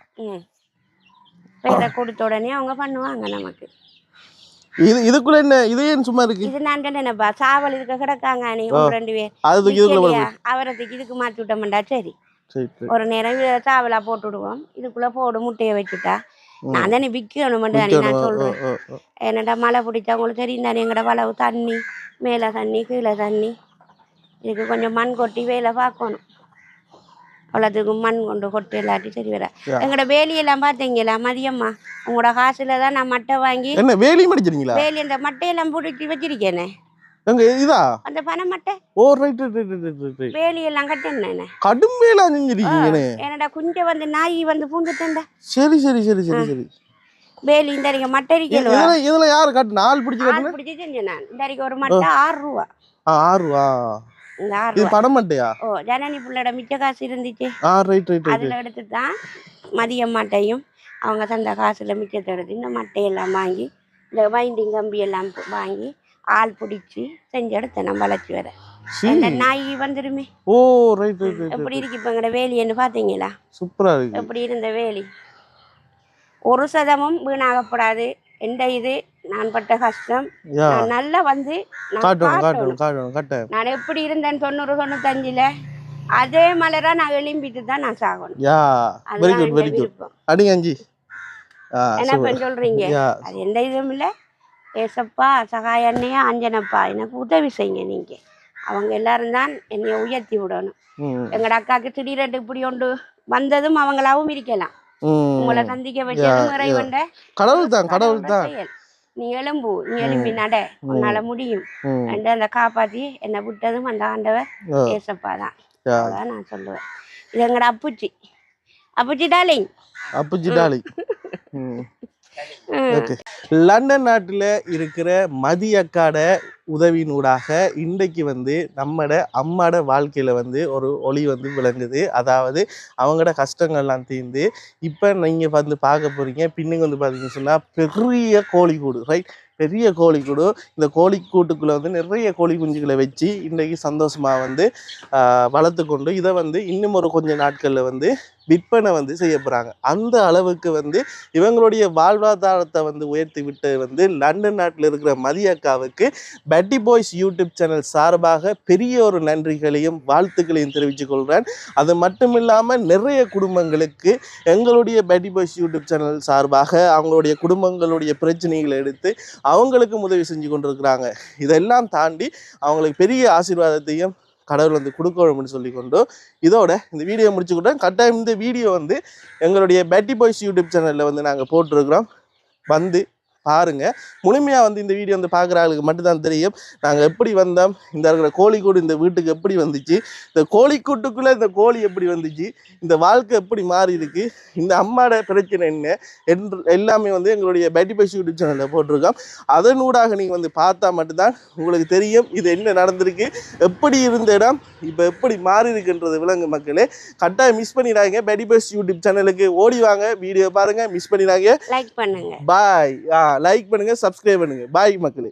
பேரை கொடுத்த உடனே அவங்க பண்ணுவாங்க நமக்கு. இதுக்குள்ள என்ன இது ஏன் சும்மா இருக்கு? இது நான் என்னப்பா சாவல் இருக்க கிடக்காங்க நீ 2 பேர் அவரத்துக்கு இதுக்கு மாற்றி விட்டோம்டா. சரி ஒரு நேரம் சாவலா போட்டு விடுவோம், இதுக்குள்ள போடு முட்டையை வச்சுட்டா நான் தானே விற்கணும் நான் சொல்றேன். என்னடா மழை பிடிச்சா உங்களுக்கு தெரியும் தானே எங்கட வளவு தண்ணி மேலே தண்ணி கீழே தண்ணி. இதுக்கு கொஞ்சம் மண் கொட்டி வேலை பார்க்கணும். அவ்வளோத்துக்கும் மண் கொண்டு கொட்டு இல்லாட்டி சரி வர. எங்களோட வேலியெல்லாம் பார்த்தீங்களா மதியம்மா உங்களோட காசுல தான் நான் மட்டை வாங்கி வேலி மடிச்சிருக்கீங்களா? வேலி அந்த மட்டையெல்லாம் பிடிச்சி வச்சிருக்கேனே அந்த பனை மட்டை. ஓ ரைட் ரைட் ரைட். வேலியெல்லாம் கட்டினேன். கடும் வேலை செஞ்சிருக்கீங்க. என்னடா குஞ்ச வந்து நாய் வந்து பூந்துட்டேன்டா. சரி சரி சரி சரி சரி. வேலி இந்த மட்டை இருக்கல. இதுல யாரு கட்டினா? ஆள் பிடிச்சி செஞ்சேன் நான். இந்த ஒரு மட்டை 6 ரூபா. 6 ரூபா. இது படம் மட்டையா? ஓ ஜனனி புள்ளோட மிச்ச காசு இருந்துச்சு. Right right. அதுல எடுத்து தான் மதியம் மட்டையும் அவங்க தந்த காசுல மிச்சத்தை எடுத்து இந்த மட்டையெல்லாம் வாங்கி இந்த வைண்டிங் கம்பி எல்லாம் வாங்கி ஆள் பிடிச்சி செஞ்சு எடுத்தேன் நான் வளர்ச்சி வர. நாய் வந்துருமே. ஓ ரைட் ரைட். எப்படி இருக்கு இப்போ எங்கட வேலின்னு பாத்தீங்களா? சூப்பரா இருக்கு. எப்படி இருந்த வேலி ஒரு சதமும் வீணாகப்படாது. எந்த இது நான் பட்ட கஷ்டம் நான் நல்லா வந்து நான் எப்படி இருந்தேன் 90 95ல அதே மலரா நான் எழும்பிட்டு தான் நான் சாகணும். யா வெரி அதுதான் குட் என் வெரி குட். விருப்பம். அடிங்க அஞ்சி. என்ன பண்ண சொல்றீங்க? யா அது எந்த இதுவும் இல்லை. ஏசப்பா சகாய அண்ணையா அஞ்சனப்பா எனக்கு உதவி செய்யுங்க. நீங்க அவங்க எல்லாரும் தான் என்னைய உயர்த்தி விடணும். எங்கட அக்காவுக்கு திடீரென்று இப்படி ஒன்று வந்ததும் அவங்களாவும் இருக்கலாம். உங்களை சந்திக்க வச்சதும் இறைவன் கடவுள் தான் கடவுள் தான். செயல். நீ எழும்பு, நீ எழும்பி நட, உன்னால முடியும் என்று அந்த காப்பாத்தி என்னை விட்டதும் அந்த ஆண்டவர் ஏசப்பா தான். அதான் நான் சொல்லுவேன். இது எங்கட அப்புச்சி அப்புச்சி டார்லிங். அப்புச்சி டார்லிங். ஓகே. லண்டன் நாட்டில் இருக்கிற மதி அக்காட உதவியினூடாக இன்றைக்கு வந்து நம்மட அம்மாட வாழ்க்கையில் வந்து ஒரு ஒளி வந்து விளங்குது. அதாவது அவங்களோட கஷ்டங்கள்லாம் தீர்ந்து இப்போ நீங்கள் வந்து பார்க்க போகிறீங்க. பின்னுக்கு வந்து பார்த்தீங்கன்னு சொன்னால் பெரிய கோழிக்கூடு, ரைட், பெரிய கோழிக்கூடு. இந்த கோழிக்கூட்டுக்குள்ளே வந்து நிறைய கோழி குஞ்சுகளை வச்சு இன்றைக்கு சந்தோஷமாக வந்து வளர்த்து கொண்டு இதை வந்து இன்னும் ஒரு கொஞ்சம் நாட்களில் வந்து விற்பனை வந்து செய்ய போகிறாங்க. அந்த அளவுக்கு வந்து இவங்களுடைய வாழ்வாதாரத்தை வந்து உயர்த்தி விட்டு வந்து லண்டன் நாட்டில் இருக்கிற மதி அக்காவுக்கு பெட்டி பாய்ஸ் யூடியூப் சேனல் சார்பாக பெரிய ஒரு நன்றிகளையும் வாழ்த்துக்களையும் தெரிவித்துக் கொள்கிறேன். அது மட்டும் இல்லாமல் நிறைய குடும்பங்களுக்கு எங்களுடைய பெட்டி பாய்ஸ் யூடியூப் சேனல் சார்பாக அவங்களுடைய குடும்பங்களுடைய பிரச்சனைகளை எடுத்து அவங்களுக்கு உதவி செஞ்சு கொண்டிருக்கிறாங்க. இதெல்லாம் தாண்டி அவங்களுக்கு பெரிய ஆசீர்வாதத்தையும் கடவுள் வந்து கொடுக்கணும்னு சொல்லிக்கொண்டு இதோட இந்த வீடியோ முடிச்சுக்கிட்டோம். கட்டாயம் இந்த வீடியோ வந்து எங்களுடைய பெட்டி பாய்ஸ் யூடியூப் சேனலில் வந்து நாங்கள் போட்டிருக்கிறோம். வந்து பாருங்க. முழுமையாக வந்து இந்த வீடியோ வந்து பார்க்குற ஆளுக்கு மட்டும்தான் தெரியும் நாங்கள் எப்படி வந்தோம், இந்த இருக்கிற கோழிக்கூடு இந்த வீட்டுக்கு எப்படி வந்துச்சு, இந்த கோழிக்கூட்டுக்குள்ளே இந்த கோழி எப்படி வந்துச்சு, இந்த வாழ்க்கை எப்படி மாறி இருக்கு, இந்த அம்மாட பிரச்சனை என்ன என்று எல்லாமே வந்து எங்களுடைய பெட்டி பாய்ஸ் யூடியூப் சேனலில் போட்டிருக்கோம். அதனூடாக நீங்கள் வந்து பார்த்தா மட்டும்தான் உங்களுக்கு தெரியும் இது என்ன நடந்திருக்கு, எப்படி இருந்த இடம் இப்போ எப்படி மாறி இருக்குன்றது விலங்கு. மக்களே கட்டாயம் மிஸ் பண்ணிடாங்க. பெட்டி பாய்ஸ் யூடியூப் சேனலுக்கு ஓடி வாங்க, வீடியோ பாருங்க, மிஸ் பண்ணிடாங்க. லைக் பண்ணுங்க. பாய். லைக் பண்ணுங்க, சப்ஸ்கிரைப் பண்ணுங்க. பாய் மக்களே.